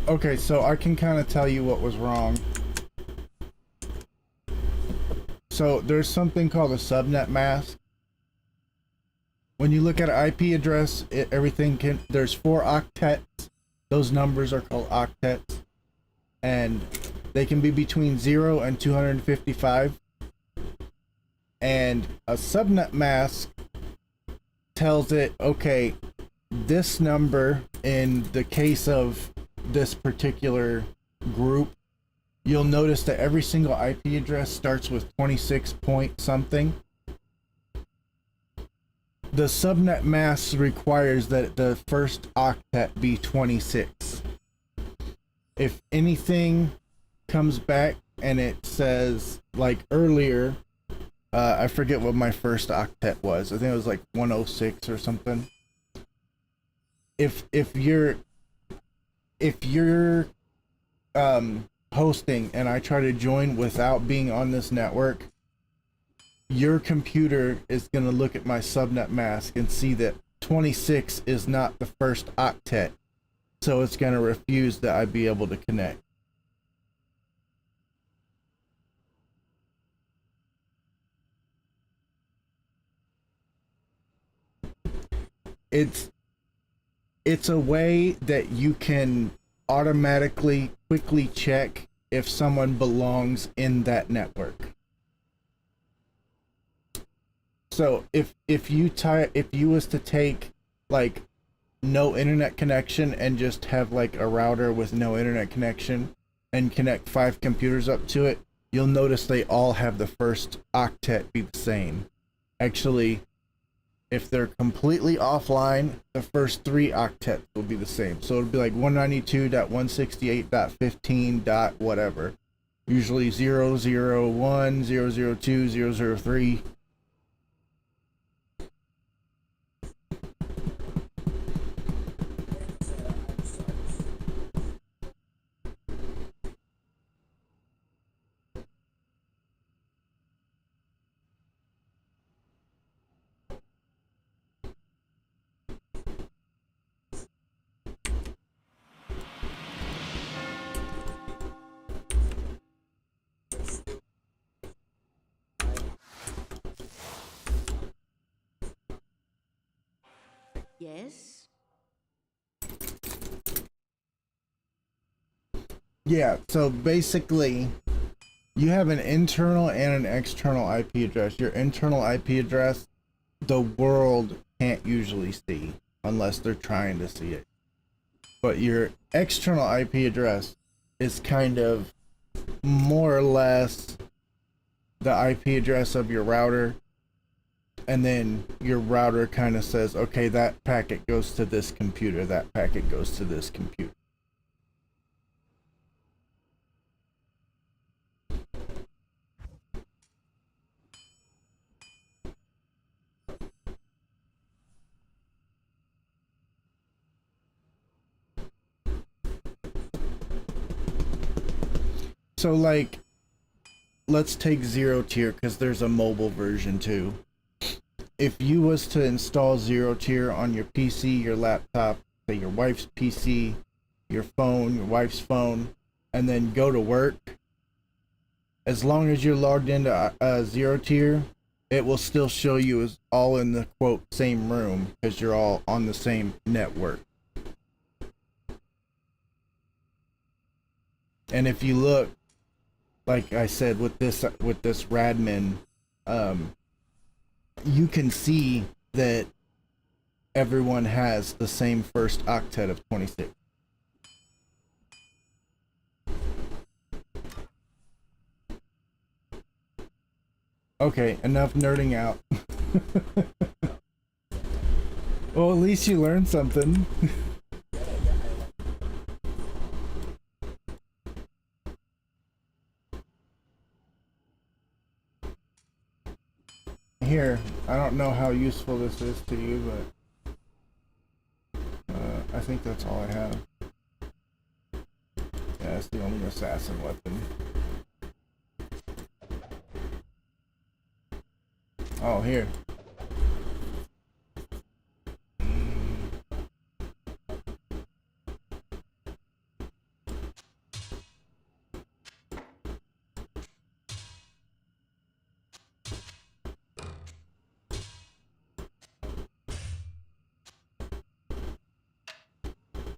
Okay, so I can kind of tell you what was wrong. So there's something called a subnet mask. When you look at an IP address, there's 4 octets. Those numbers are called octets. And they can be between 0 and 255. And a subnet mask tells it, okay, this number, in the case of this particular group, you'll notice that every single IP address starts with 26 point something. The subnet mask requires that the first octet be 26. If anything comes back and it says, like earlier, I forget what my first octet was. I think it was like 106 or something. If you're hosting and I try to join without being on this network, your computer is going to look at my subnet mask and see that 26 is not the first octet. So it's going to refuse that I be able to connect. It's a way that you can automatically quickly check if someone belongs in that network. So if you was to take like no internet connection and just have like a router with no internet connection and connect 5 computers up to it, you'll notice they all have the first octet be the same. Actually, if they're completely offline, the first 3 octets will be the same. So it'll be like 192.168.15. Whatever. Usually 001, 002, 003. Yes? Yeah, so basically, you have an internal and an external IP address. Your internal IP address, the world can't usually see unless they're trying to see it. But your external IP address is kind of more or less the IP address of your router. And then your router kind of says, okay, that packet goes to this computer, that packet goes to this computer. So like, let's take Zero Tier because there's a mobile version too. If you was to install Zero Tier on your PC, your laptop, say your wife's PC, your phone, your wife's phone, and then go to work, as long as you're logged into Zero Tier, it will still show you as all in the quote same room because you're all on the same network. And if you look, like I said, with this Radmin, you can see that everyone has the same first octet of 26. Okay, enough nerding out. Well, at least you learned something. Here, I don't know how useful this is to you, but I think that's all I have. Yeah, it's the only assassin weapon. Oh, here.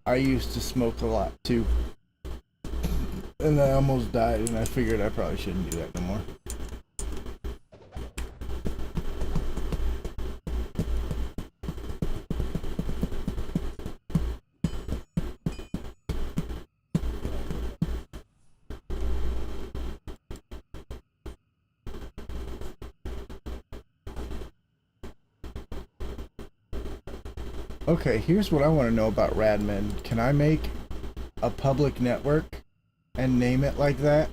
I used to smoke a lot too. And I almost died, and I figured I probably shouldn't do that no more. Okay, here's what I want to know about Radmin. Can I make a public network and name it like that?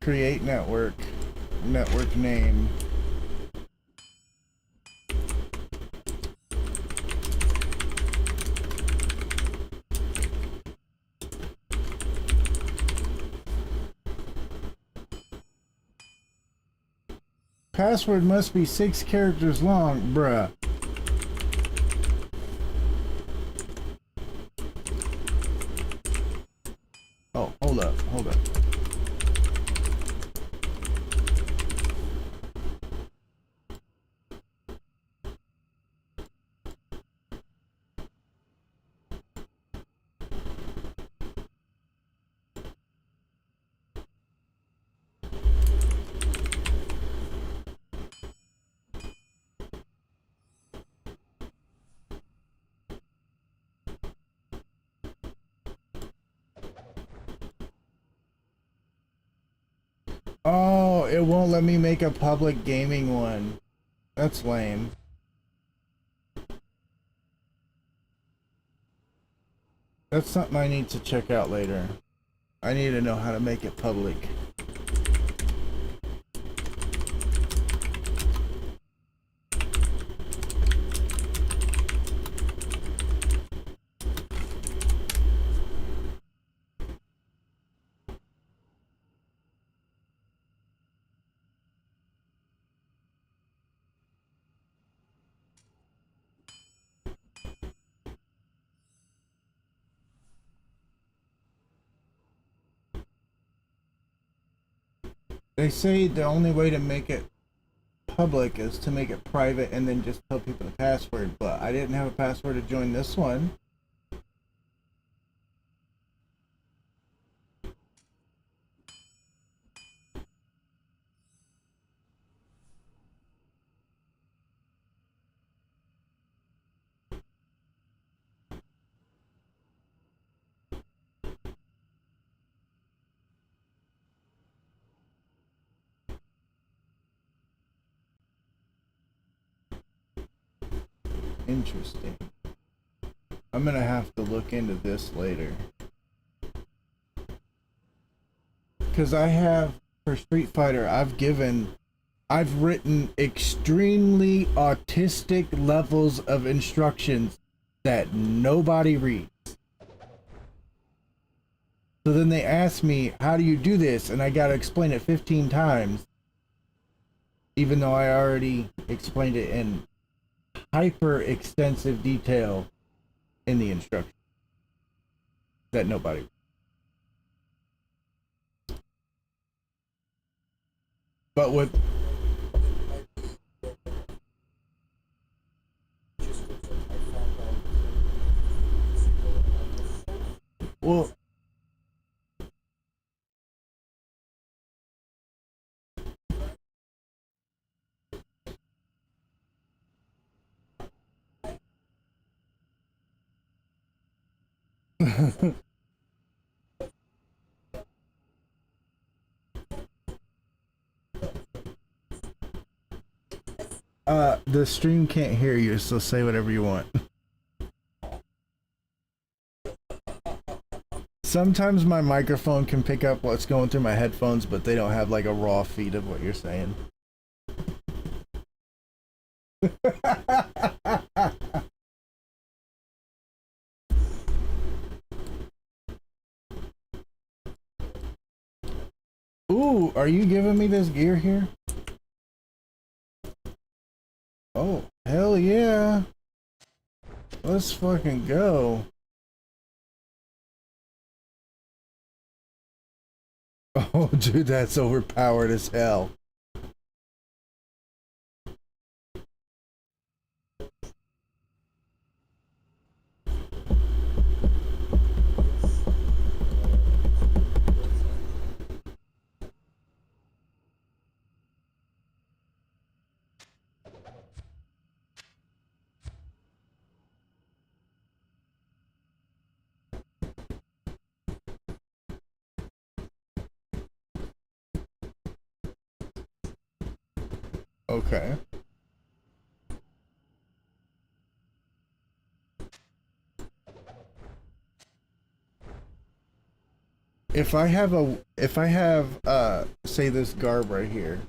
Create network, network name. Password must be 6 characters long, bruh. Oh, hold up, hold up. Oh, it won't let me make a public gaming one. That's lame. That's something I need to check out later. I need to know how to make it public. They say the only way to make it public is to make it private and then just tell people the password, but I didn't have a password to join this one. Interesting. I'm gonna have to look into this later. Because I have, for Street Fighter, I've written extremely autistic levels of instructions that nobody reads. So then they ask me, how do you do this? And I gotta explain it 15 times. Even though I already explained it in hyper extensive detail in the instructions that nobody reads. But with well, the stream can't hear you, so say whatever you want. Sometimes my microphone can pick up what's going through my headphones, but they don't have like a raw feed of what you're saying. Ooh, are you giving me this gear here? Oh, hell yeah. Let's fucking go. Oh, dude, that's overpowered as hell. Okay. If I have say this garb right here,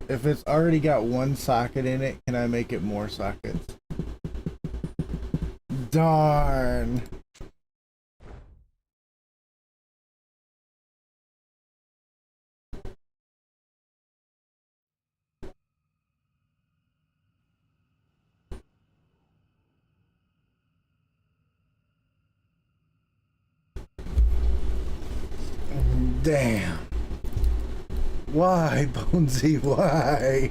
if it's already got one socket in it, can I make it more sockets? Darn. Damn. Why, Bonesy? Why?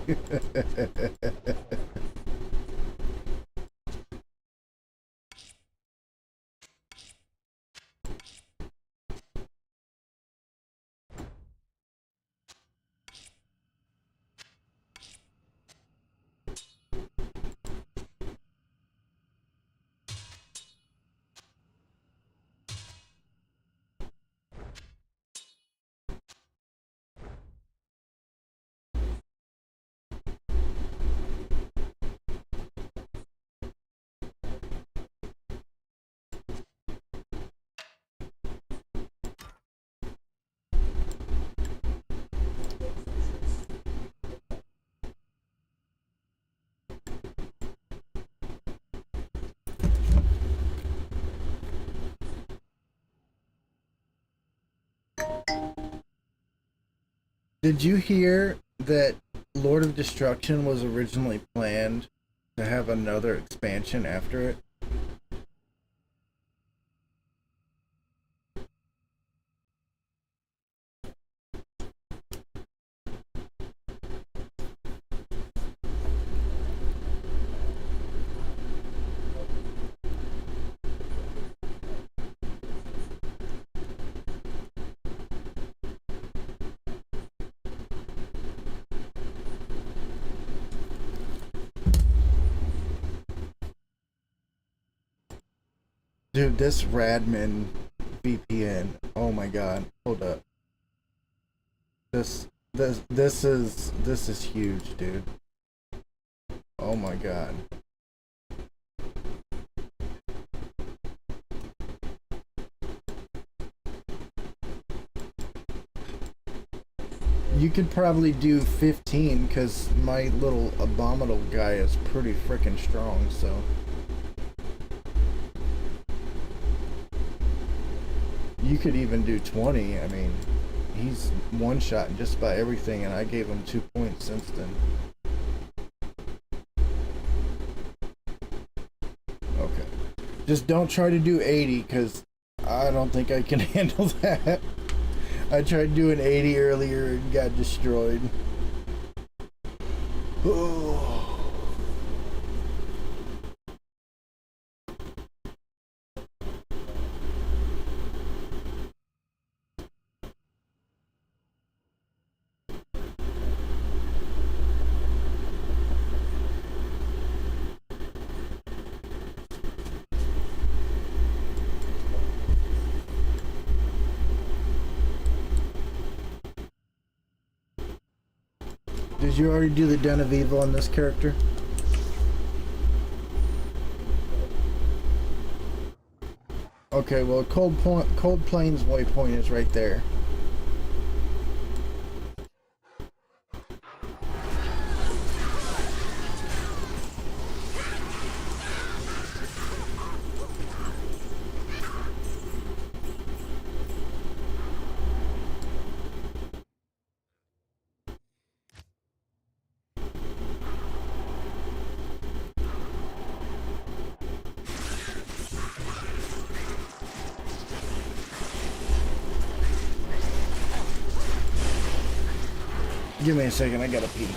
Did you hear that Lord of Destruction was originally planned to have another expansion after it? Dude, this Radman VPN. Oh my god. Hold up. This is huge, dude. Oh my god. You could probably do 15 because my little abominable guy is pretty freaking strong, so. You could even do 20. I mean, he's one shot in just about everything, and I gave him 2 points since then. Okay. Just don't try to do 80 because I don't think I can handle that. I tried doing 80 earlier and got destroyed. Oh. Did you already do the Den of Evil on this character? Okay, well, Cold Plains waypoint is right there. Give me a second, I gotta pee.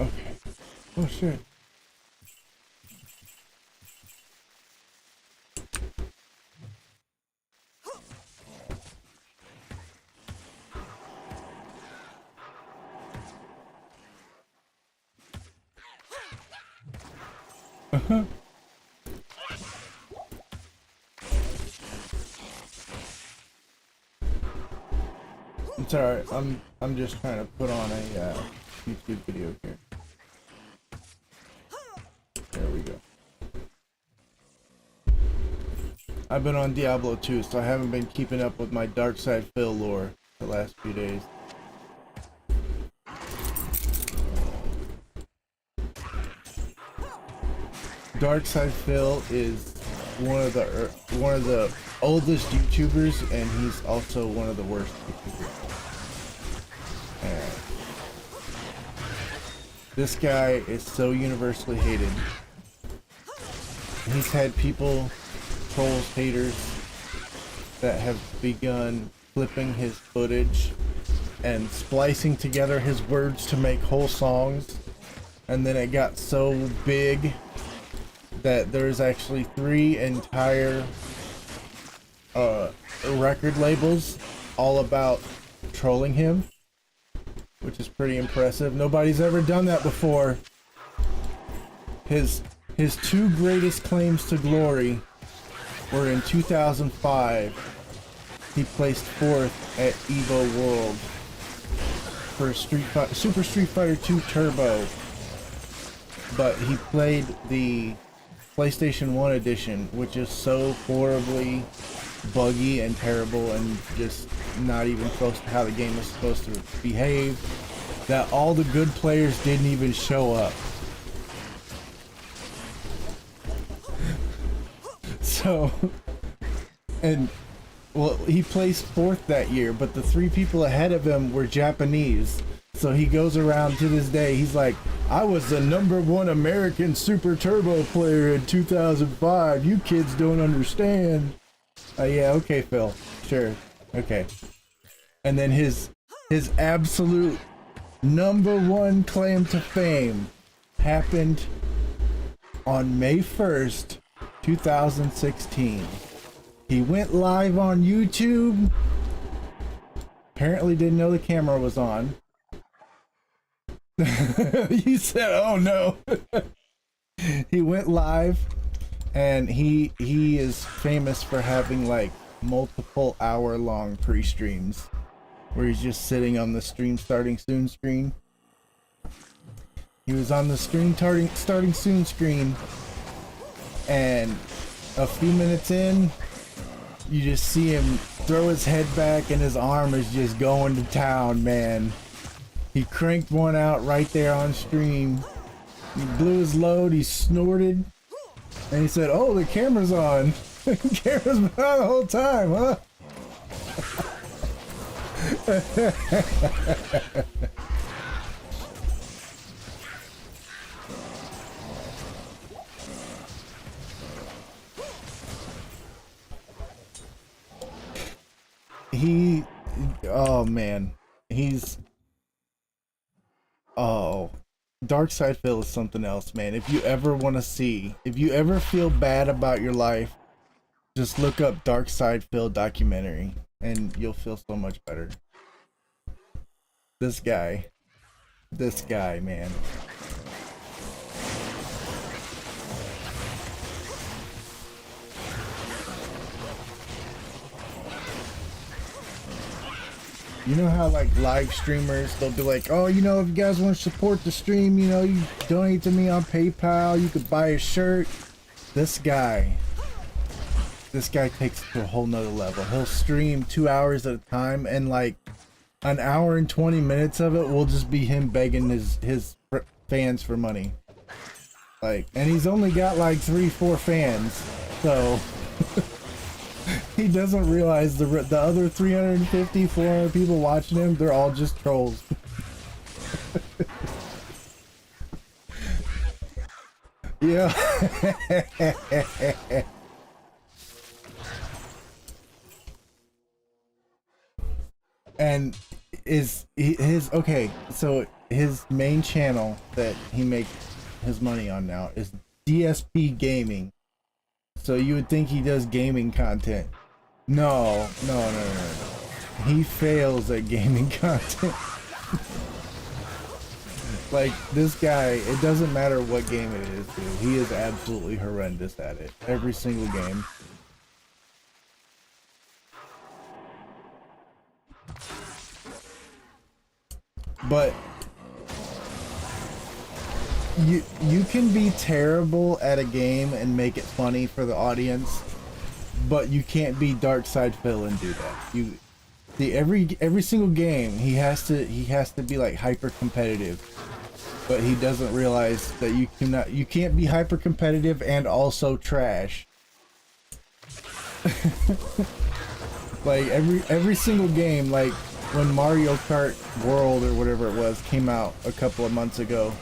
Okay. Oh shit. It's alright. I'm just trying to put on a YouTube video here. There we go. I've been on Diablo 2, so I haven't been keeping up with my Dark Side Phil lore the last few days. Dark Side Phil is one of the oldest YouTubers, and he's also one of the worst YouTubers. And this guy is so universally hated. He's had people, trolls, haters, that have begun flipping his footage and splicing together his words to make whole songs. And then it got so big that there's actually 3 entire record labels all about trolling him, which is pretty impressive. Nobody's ever done that before. His two greatest claims to glory were in 2005. He placed 4th at EVO World for Super Street Fighter 2 Turbo, but he played the PlayStation 1 edition, which is so horribly buggy and terrible and just not even close to how the game is supposed to behave, that all the good players didn't even show up. So, and well, he placed 4th that year, but the 3 people ahead of him were Japanese. So he goes around to this day, he's like, I was the #1 American Super Turbo player in 2005. You kids don't understand. Yeah, okay, Phil. Sure. Okay. And then his absolute #1 claim to fame happened on May 1st, 2016. He went live on YouTube. Apparently didn't know the camera was on. He said, oh no. He went live, and he is famous for having like multiple hour-long pre-streams where he's just sitting on the stream starting soon screen. He was on the stream starting soon screen, and a few minutes in, you just see him throw his head back and his arm is just going to town, man. He cranked one out right there on stream. He blew his load, he snorted, and he said, oh, the camera's on. The camera's been on the whole time, huh? Oh man, Dark Side Phil is something else, man. If you ever feel bad about your life, just look up Dark Side Phil documentary and you'll feel so much better. This guy, man. You know how like live streamers, they'll be like, oh, you know, if you guys want to support the stream, you know, you donate to me on PayPal, you could buy a shirt. This guy takes it to a whole nother level. He'll stream 2 hours at a time, and like an hour and 20 minutes of it will just be him begging his fans for money. Like, and he's only got like 3-4 fans, so he doesn't realize the other 350, 400 people watching him, they're all just trolls. Yeah. And so his main channel that he makes his money on now is DSP Gaming. So you would think he does gaming content. No. He fails at gaming content. Like, this guy, it doesn't matter what game it is, dude. He is absolutely horrendous at it. Every single game. But you can be terrible at a game and make it funny for the audience, but you can't be Dark Side Phil and do that. Every single game he has to be like hyper competitive, but he doesn't realize that you can't be hyper competitive and also trash. Like every single game, like when Mario Kart World or whatever it was came out a couple of months ago,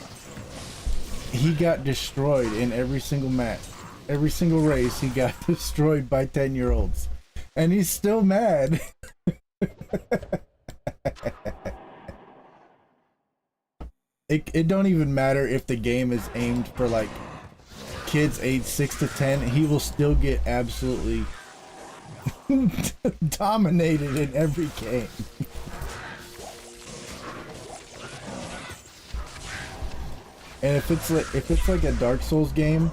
he got destroyed in every single match. Every single race he got destroyed by 10-year-olds. And he's still mad. It don't even matter if the game is aimed for like kids aged 6 to 10, he will still get absolutely dominated in every game. And if it's like a Dark Souls game,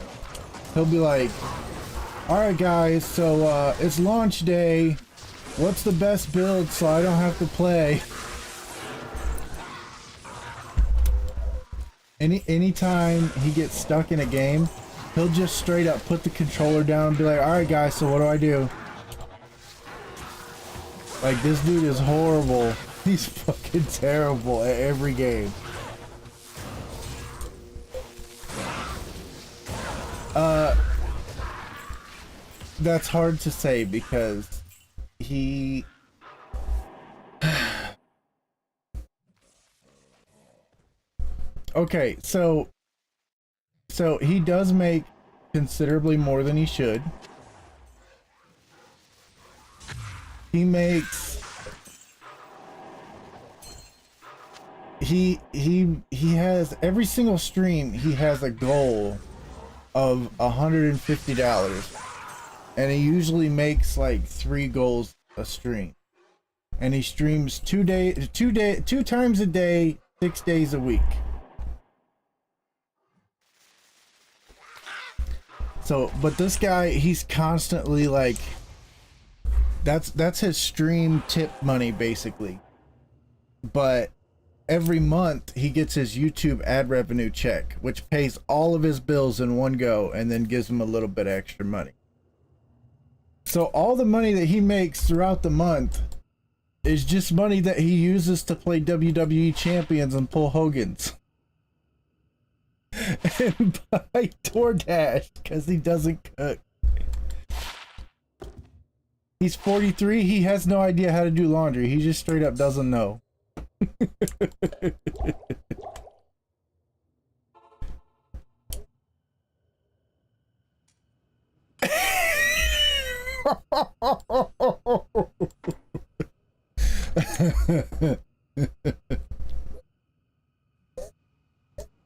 he'll be like, "All right, guys, so it's launch day. What's the best build so I don't have to play?" Anytime he gets stuck in a game, he'll just straight up put the controller down and be like, "All right, guys, so what do I do?" Like, this dude is horrible. He's fucking terrible at every game. That's hard to say because he... Okay, so he does make considerably more than he should. He makes... He has, every single stream, he has a goal of $150. And he usually makes like 3 goals a stream. And he streams 2 times a day, 6 days a week. So, but this guy, he's constantly like, that's his stream tip money basically. But every month he gets his YouTube ad revenue check, which pays all of his bills in one go and then gives him a little bit of extra money. So all the money that he makes throughout the month is just money that he uses to play WWE champions and pull Hogan's. And buy DoorDash because he doesn't cook. He's 43. He has no idea how to do laundry. He just straight up doesn't know.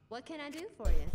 What can I do for you?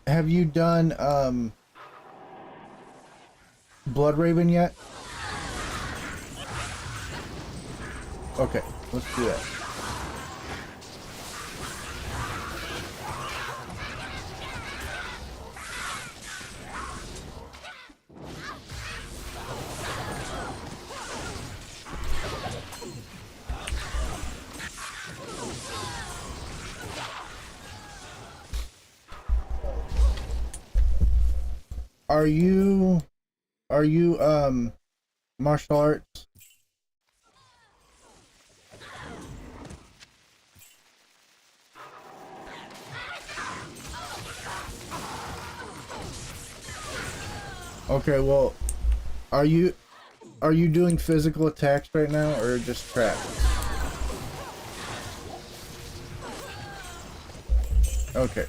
Have you done Blood Raven yet? Okay, let's do that. Are you martial arts? Okay, well, are you doing physical attacks right now or just traps? Okay.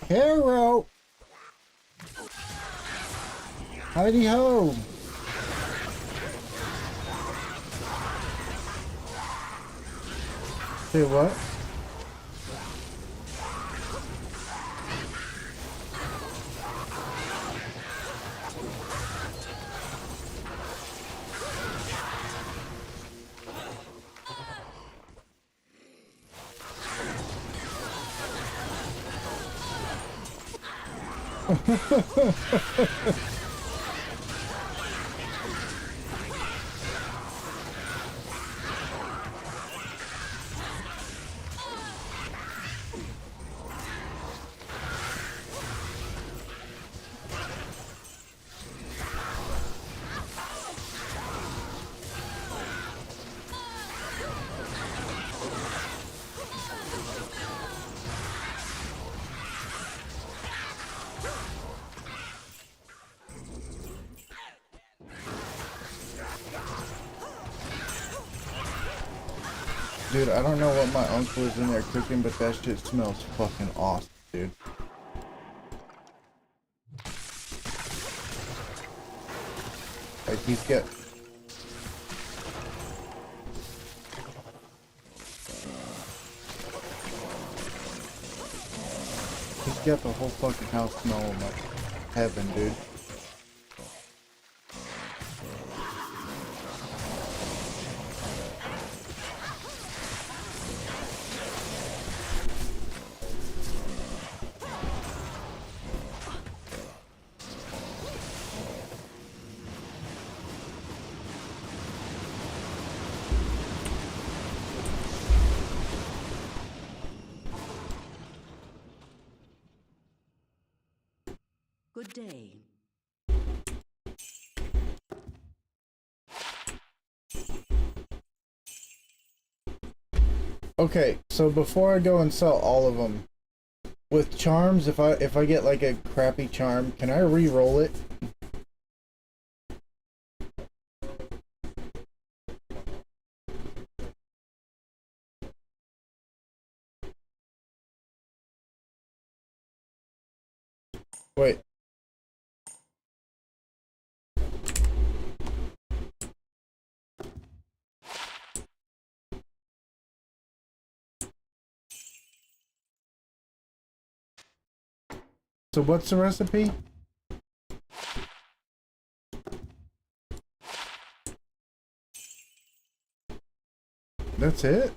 Hero! Heidi ho! Say what? Dude, I don't know what my uncle is in there cooking, but that shit smells fucking awesome, dude. Like, he's got the whole fucking house smelling like heaven, dude. Good day. Okay, so before I go and sell all of them, with charms, if I get like a crappy charm, can I re-roll it? Wait. So what's the recipe? That's it?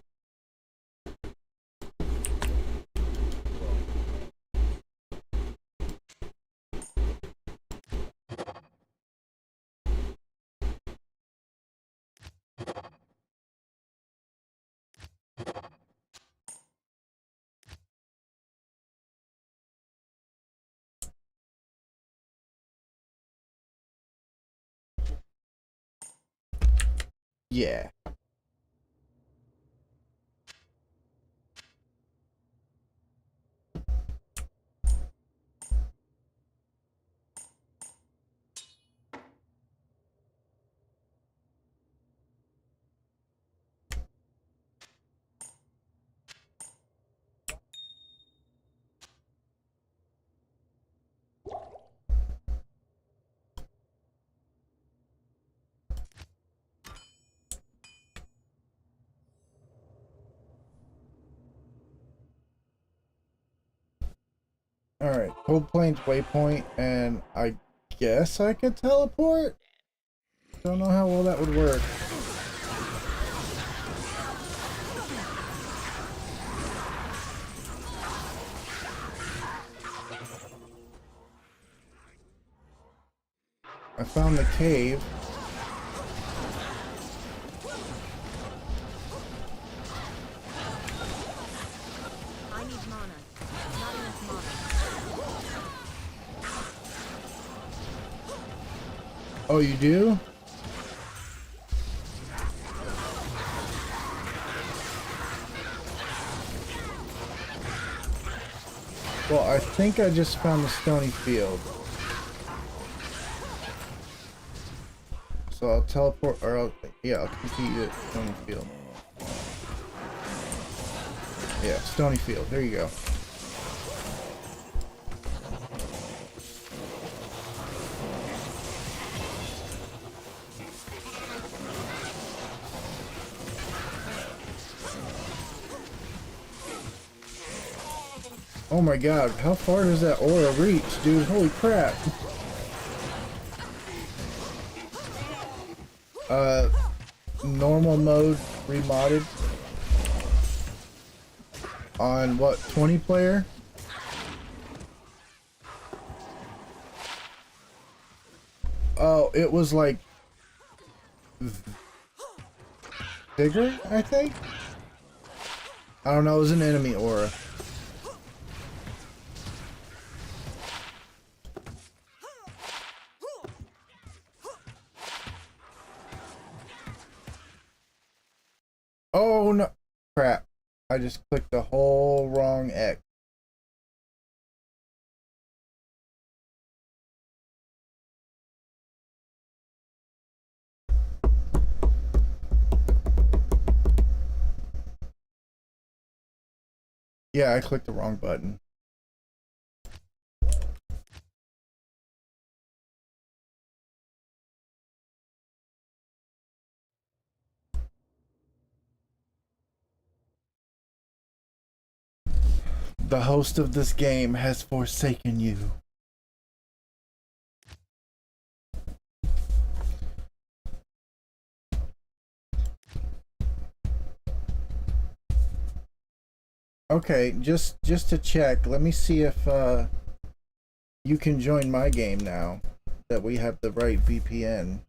Yeah. Alright, Cold Plains Waypoint, and I guess I could teleport? Don't know how well that would work. I found the cave. I need mana. Not enough mana. Oh, you do? Well, I think I just found the stony field. So I'll teleport, or I'll complete the stony field. Yeah, stony field, there you go. Oh my god, how far does that aura reach, dude? Holy crap. Normal mode remodded on what, 20 player? Oh, it was like bigger, I think? I don't know, it was an enemy aura. Oh no, crap. I just clicked the whole wrong X. Yeah, I clicked the wrong button. The host of this game has forsaken you. Okay, just to check, let me see if you can join my game now that we have the right VPN.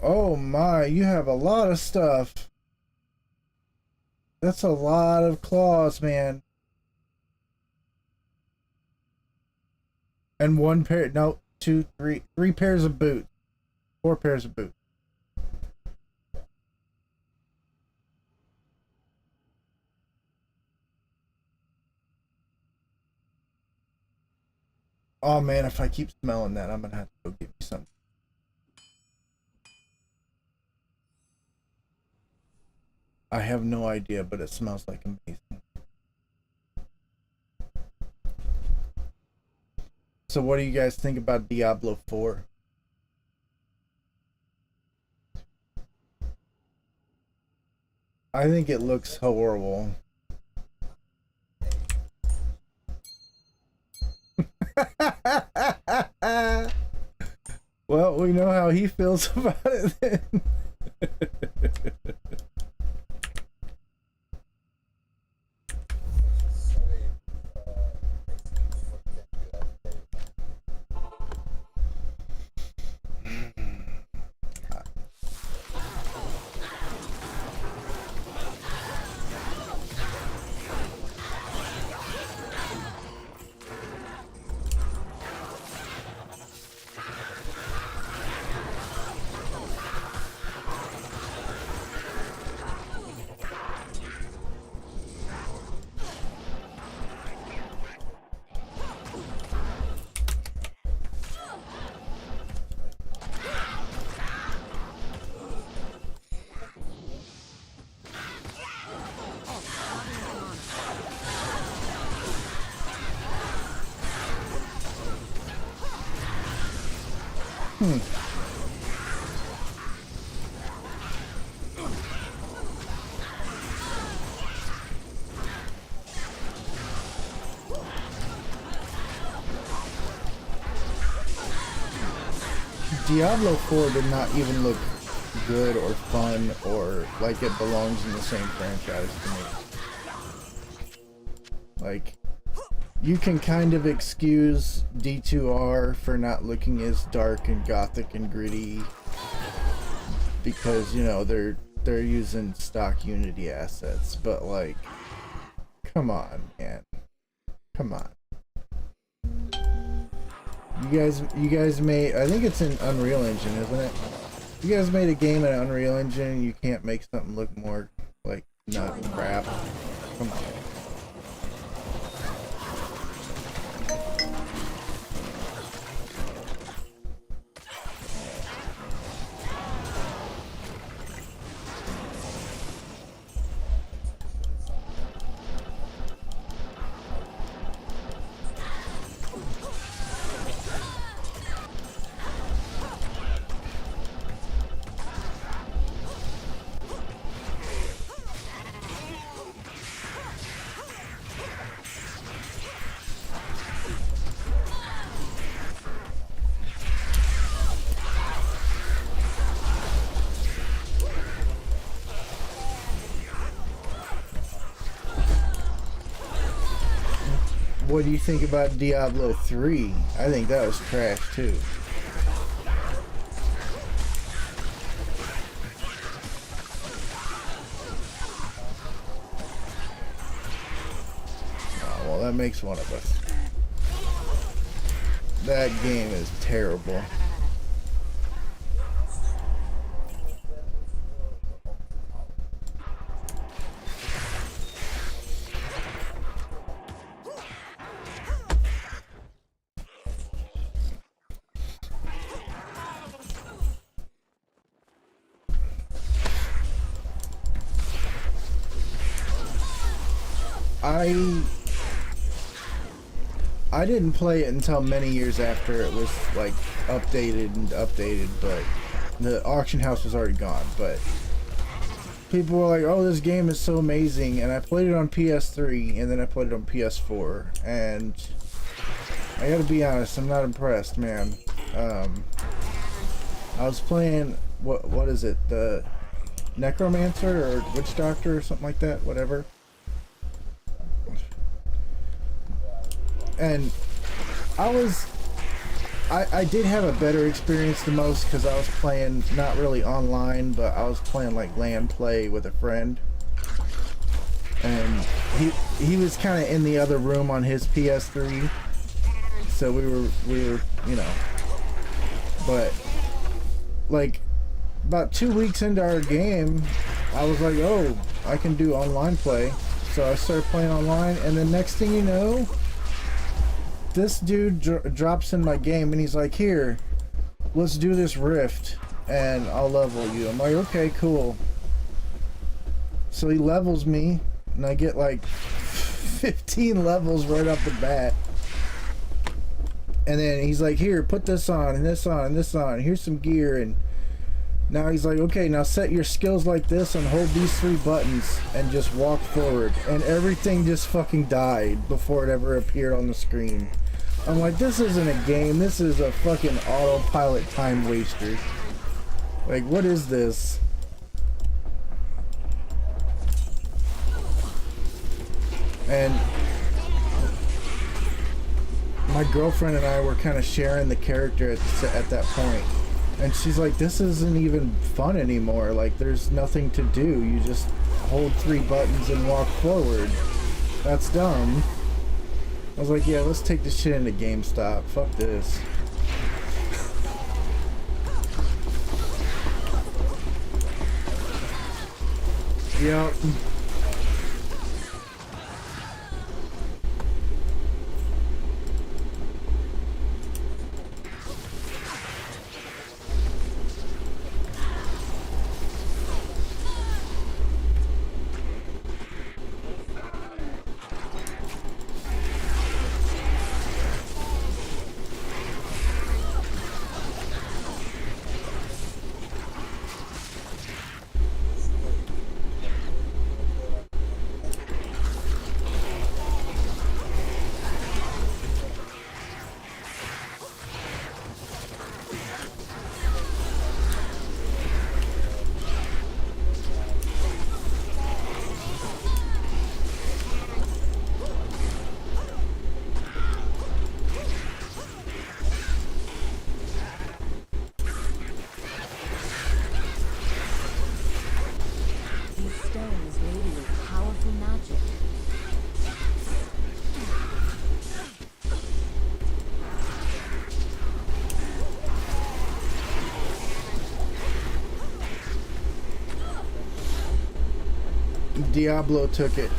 Oh my, you have a lot of stuff. That's a lot of claws, man. And one pair, no, two, three pairs of boots. 4 pairs of boots. Oh man, if I keep smelling that, I'm gonna have to go get me some. I have no idea, but it smells like amazing. So what do you guys think about Diablo 4? I think it looks horrible. Well, we know how he feels about it then. Diablo 4 did not even look good or fun or like it belongs in the same franchise to me. Like, you can kind of excuse D2R for not looking as dark and gothic and gritty because, you know, they're using stock Unity assets, but like, come on, man. Come on. You guys made, I think it's in Unreal Engine, isn't it? You guys made a game in Unreal Engine and you can't make something look more like not crap. Come on. What do you think about Diablo 3? I think that was trash too. Oh, well, that makes one of us. That game is terrible. I didn't play it until many years after it was like updated, but the auction house was already gone. But people were like, "Oh, this game is so amazing," and I played it on PS3 and then I played it on PS4, and I gotta be honest, I'm not impressed, man. I was playing what is it, the Necromancer or Witch Doctor or something like that, whatever. And I did have a better experience than most because I was playing not really online, but I was playing like LAN play with a friend, and he was kind of in the other room on his PS3, so we were you know, but like about 2 weeks into our game, I was like, oh, I can do online play, so I started playing online, and the next thing you know, this dude drops in my game and he's like, here, let's do this rift and I'll level you. I'm like, okay, cool. So he levels me and I get like 15 levels right off the bat. And then he's like, here, put this on and this on and this on. Here's some gear. And now he's like, okay, now set your skills like this and hold these 3 buttons and just walk forward. And everything just fucking died before it ever appeared on the screen. I'm like, this isn't a game, this is a fucking autopilot time waster. Like, what is this? And my girlfriend and I were kind of sharing the character at that point. And she's like, this isn't even fun anymore. Like, there's nothing to do. You just hold 3 buttons and walk forward. That's dumb. I was like, yeah, let's take this shit into GameStop. Fuck this. Yep. Diablo took it.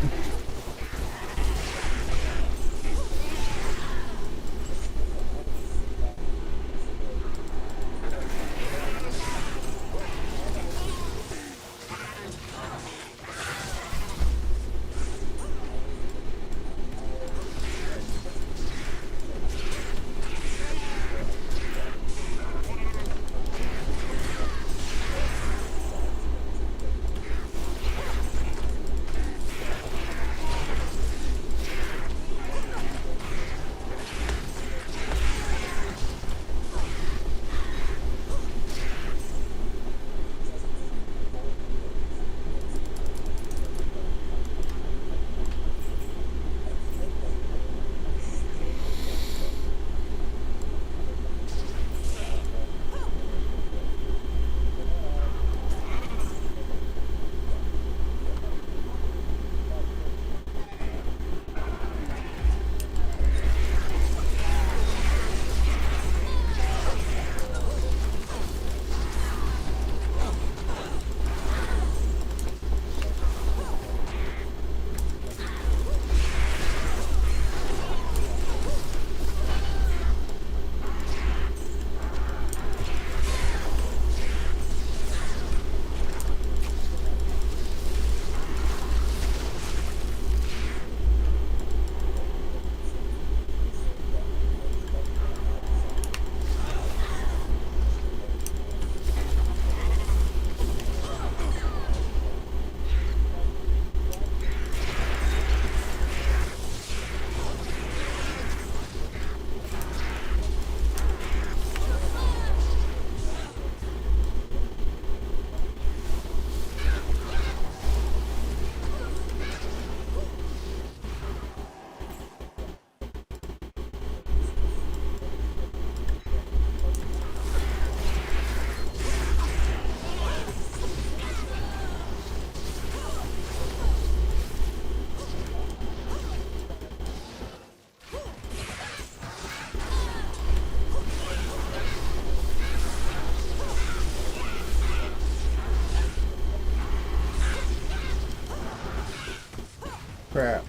Crap.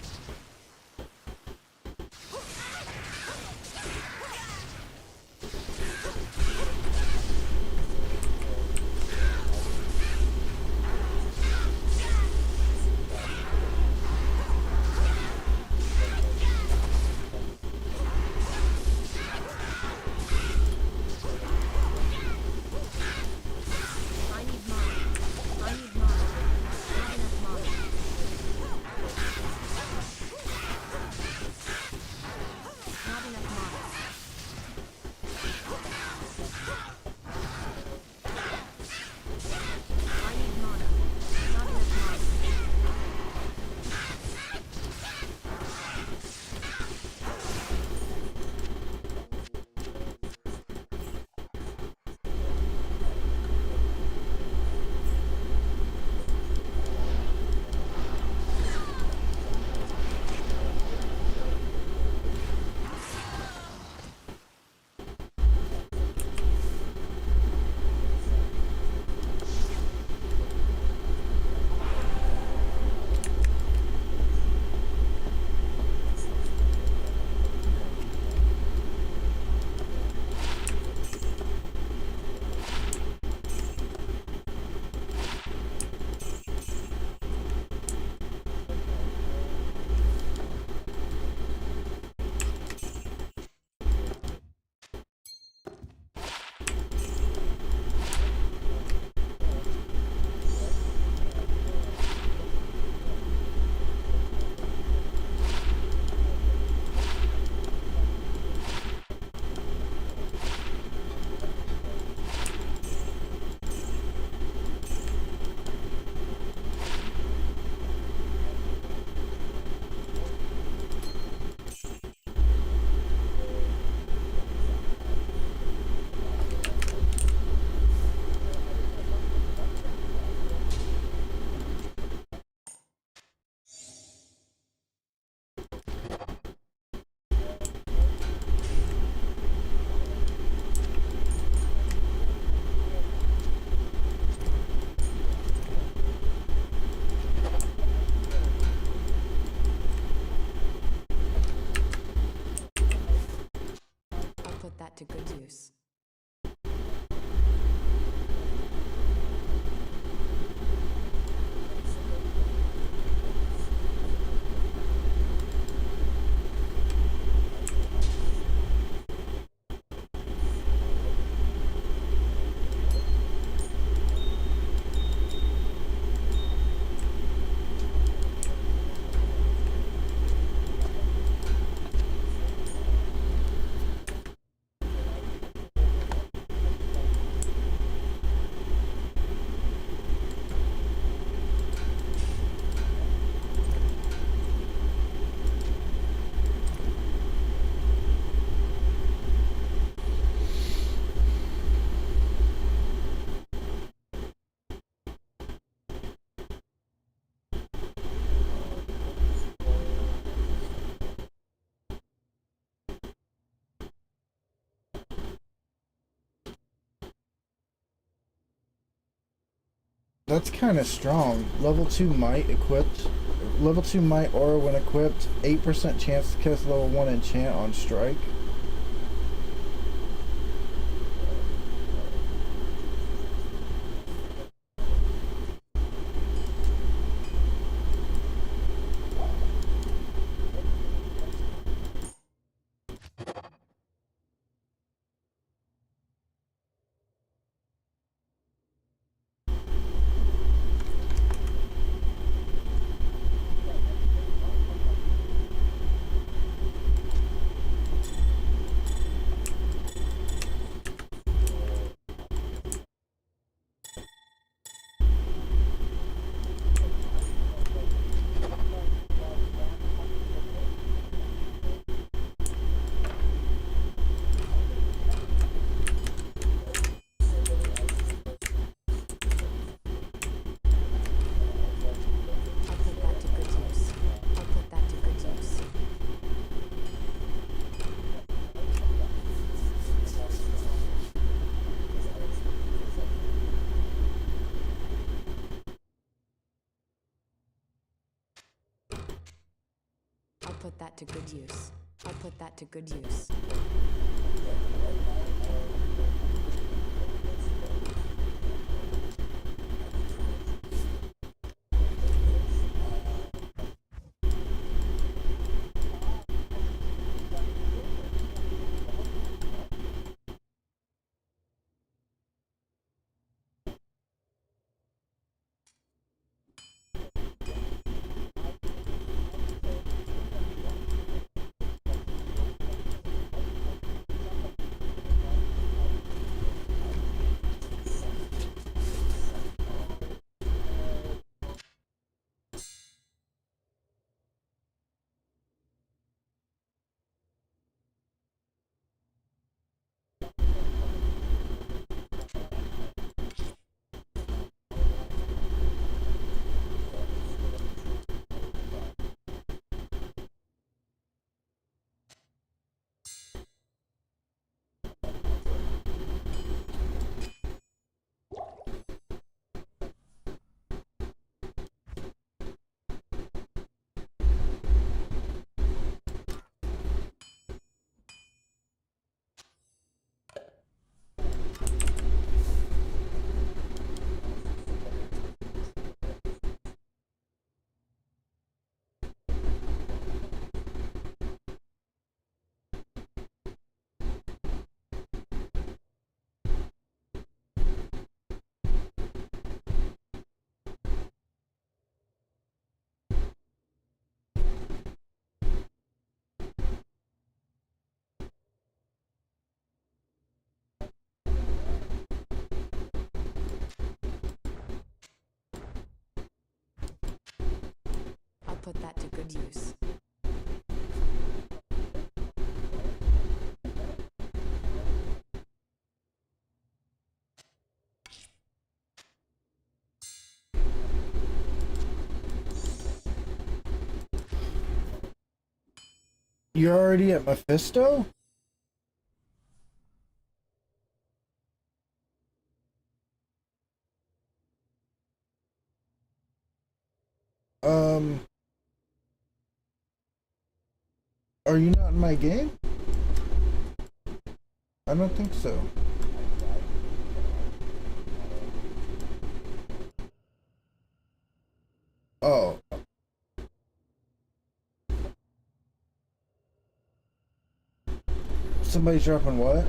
I need mana. I need mana. Not enough mana. Not enough mana. I need mana. Not enough mana. I'll put that to good use. That's kind of strong. Level 2 might equipped. Level 2 might aura when equipped. 8% chance to cast level 1 enchant on strike. put that to good use. I'll put that to good use. I'll put that to good use. You're already at Mephisto? Are you not in my game? I don't think so. Oh. Somebody's dropping what?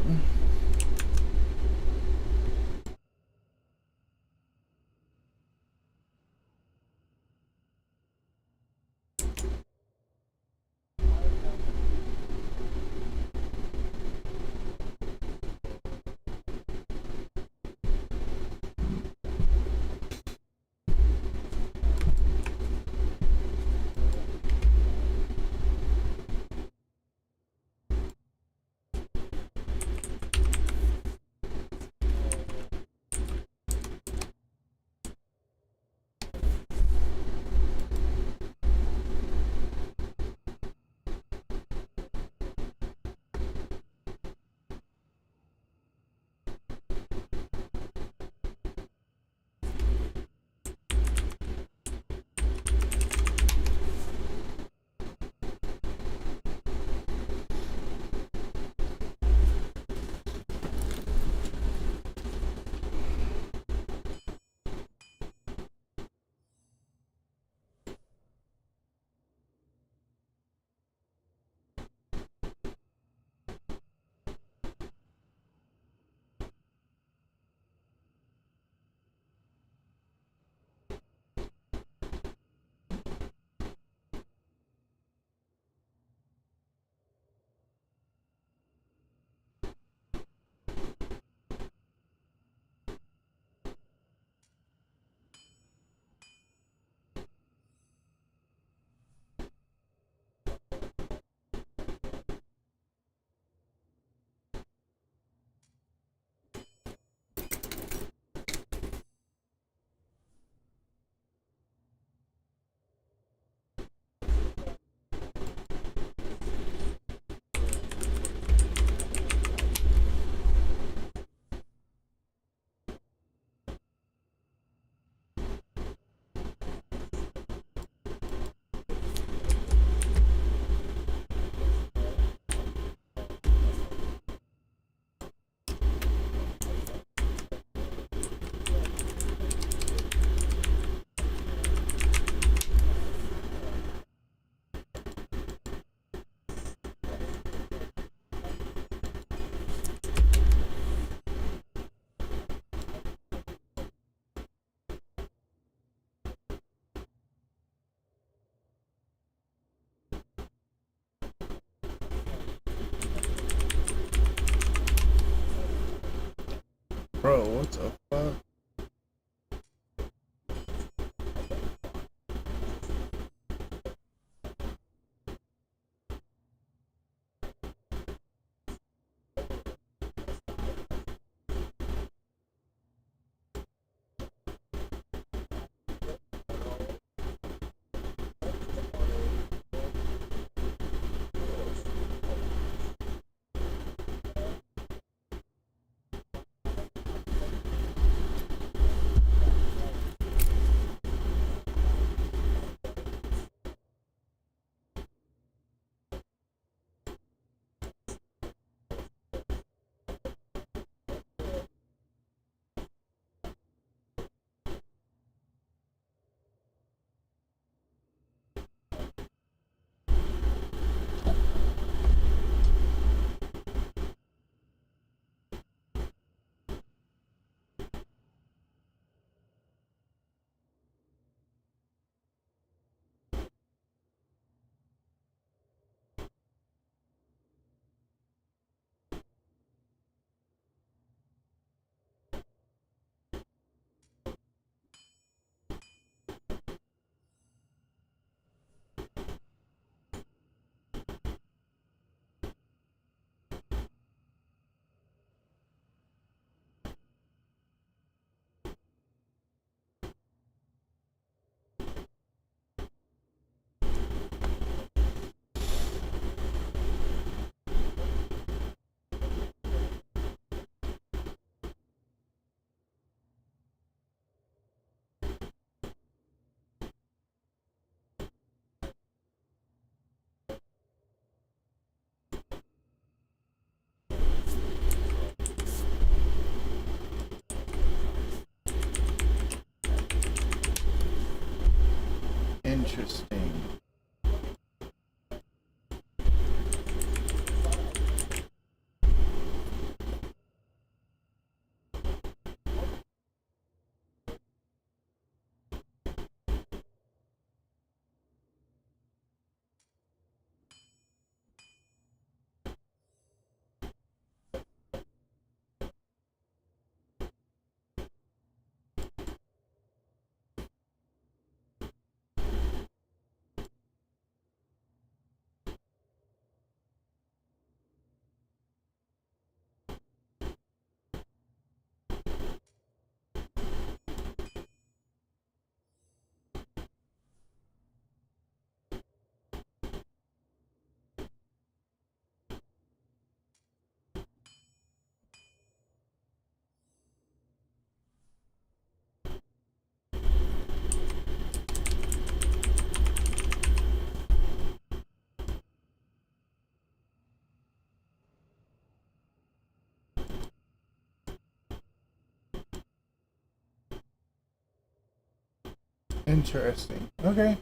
Bro, what the fuck? Interesting. Interesting. Okay.